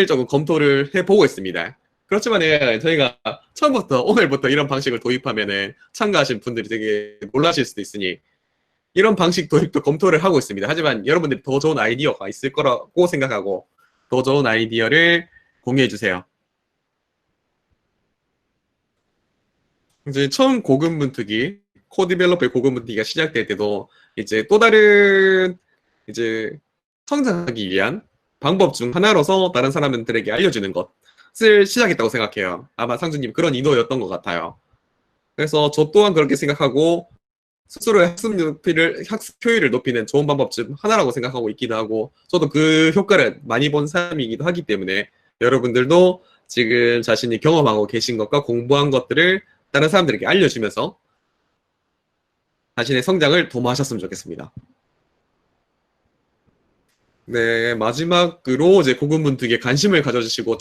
조금 검토를 해보고 있습니다. 그렇지만은 저희가 처음부터 오늘부터 이런 방식을 도입하면은 참가하신 분들이 되게 놀라실 수도 있으니 이런 방식 도입도 검토를 하고 있습니다. 하지만 여러분들이 더 좋은 아이디어가 있을 거라고 생각하고 더 좋은 아이디어를 공유해 주세요. 이제 처음 고급 문뜨기, 코디벨로퍼의 고급 문뜨기가 시작될 때도 이제 또 다른 이제 성장하기 위한 방법 중 하나로서 다른 사람들에게 알려주는 것을 시작했다고 생각해요. 아마 상주님 그런 의도였던 것 같아요. 그래서 저 또한 그렇게 생각하고 스스로의 학습 효율을 높이는 좋은 방법 중 하나라고 생각하고 있기도 하고, 저도 그 효과를 많이 본 사람이기도 하기 때문에 여러분들도 지금 자신이 경험하고 계신 것과 공부한 것들을 다른 사람들에게 알려주면서 자신의 성장을 도모하셨으면 좋겠습니다. 네, 마지막으로 이제 고급문뜨기에 관심을 가져주시고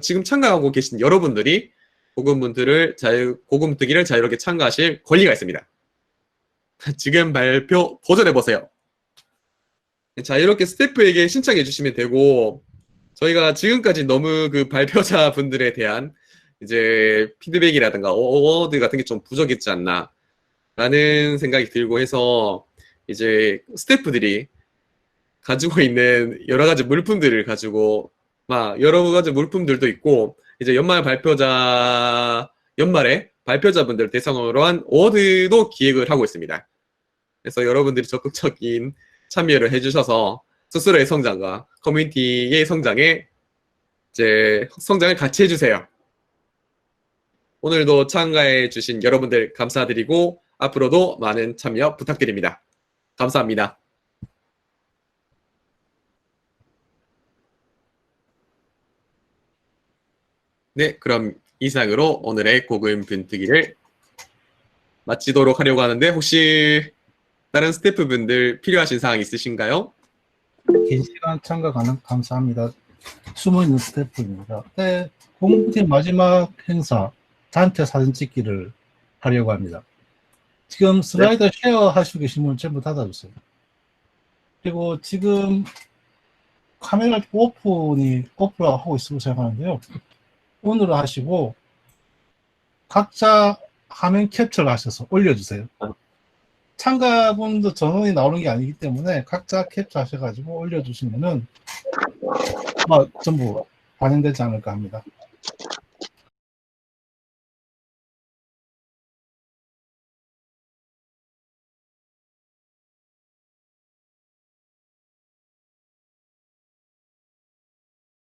지금 참가하고 계신 여러분들이 고급문뜨기를 자유롭게 참가하실 권리가 있습니다. 지금 발표 도전해보세요. 자유롭게 스태프에게 신청해 주시면 되고, 저희가 지금까지 너무 그 발표자 분들에 대한 이제 피드백이라든가 어워드 같은 게 좀 부족했지 않나 라는 생각이 들고 해서 이제 스태프들이 가지고 있는 여러 가지 물품들을 가지고 여러 가지 물품들도 있고, 이제 연말에 발표자분들 대상으로 한 어워드도 기획을 하고 있습니다. 그래서 여러분들이 적극적인 참여를 해주셔서 스스로의 성장과 커뮤니티의 성장을 같이 해주세요. 오늘도 참가해주신 여러분들 감사드리고 앞으로도 많은 참여 부탁드립니다. 감사합니다. 네, 그럼 이상으로 오늘의 고급 문뜨기를 마치도록 하려고 하는데, 혹시 다른 스태프분들 필요하신 사항 있으신가요? 긴 시간 참가 감사합니다. 숨어있는 스태프입니다. 네, 공무팀 마지막 행사 단체 사진 찍기를 하려고 합니다. 지금 슬라이드 쉐어 하시고 계신 분 전부 닫아주세요. 그리고 지금 카메라 오프라 하고 있으면 생각하는데요. 오늘 하시고 각자 화면 캡처를 하셔서 올려주세요. 참가분도 전원이 나오는 게 아니기 때문에 각자 캡처 하셔가지고 올려주시면은 전부 반영되지 않을까 합니다.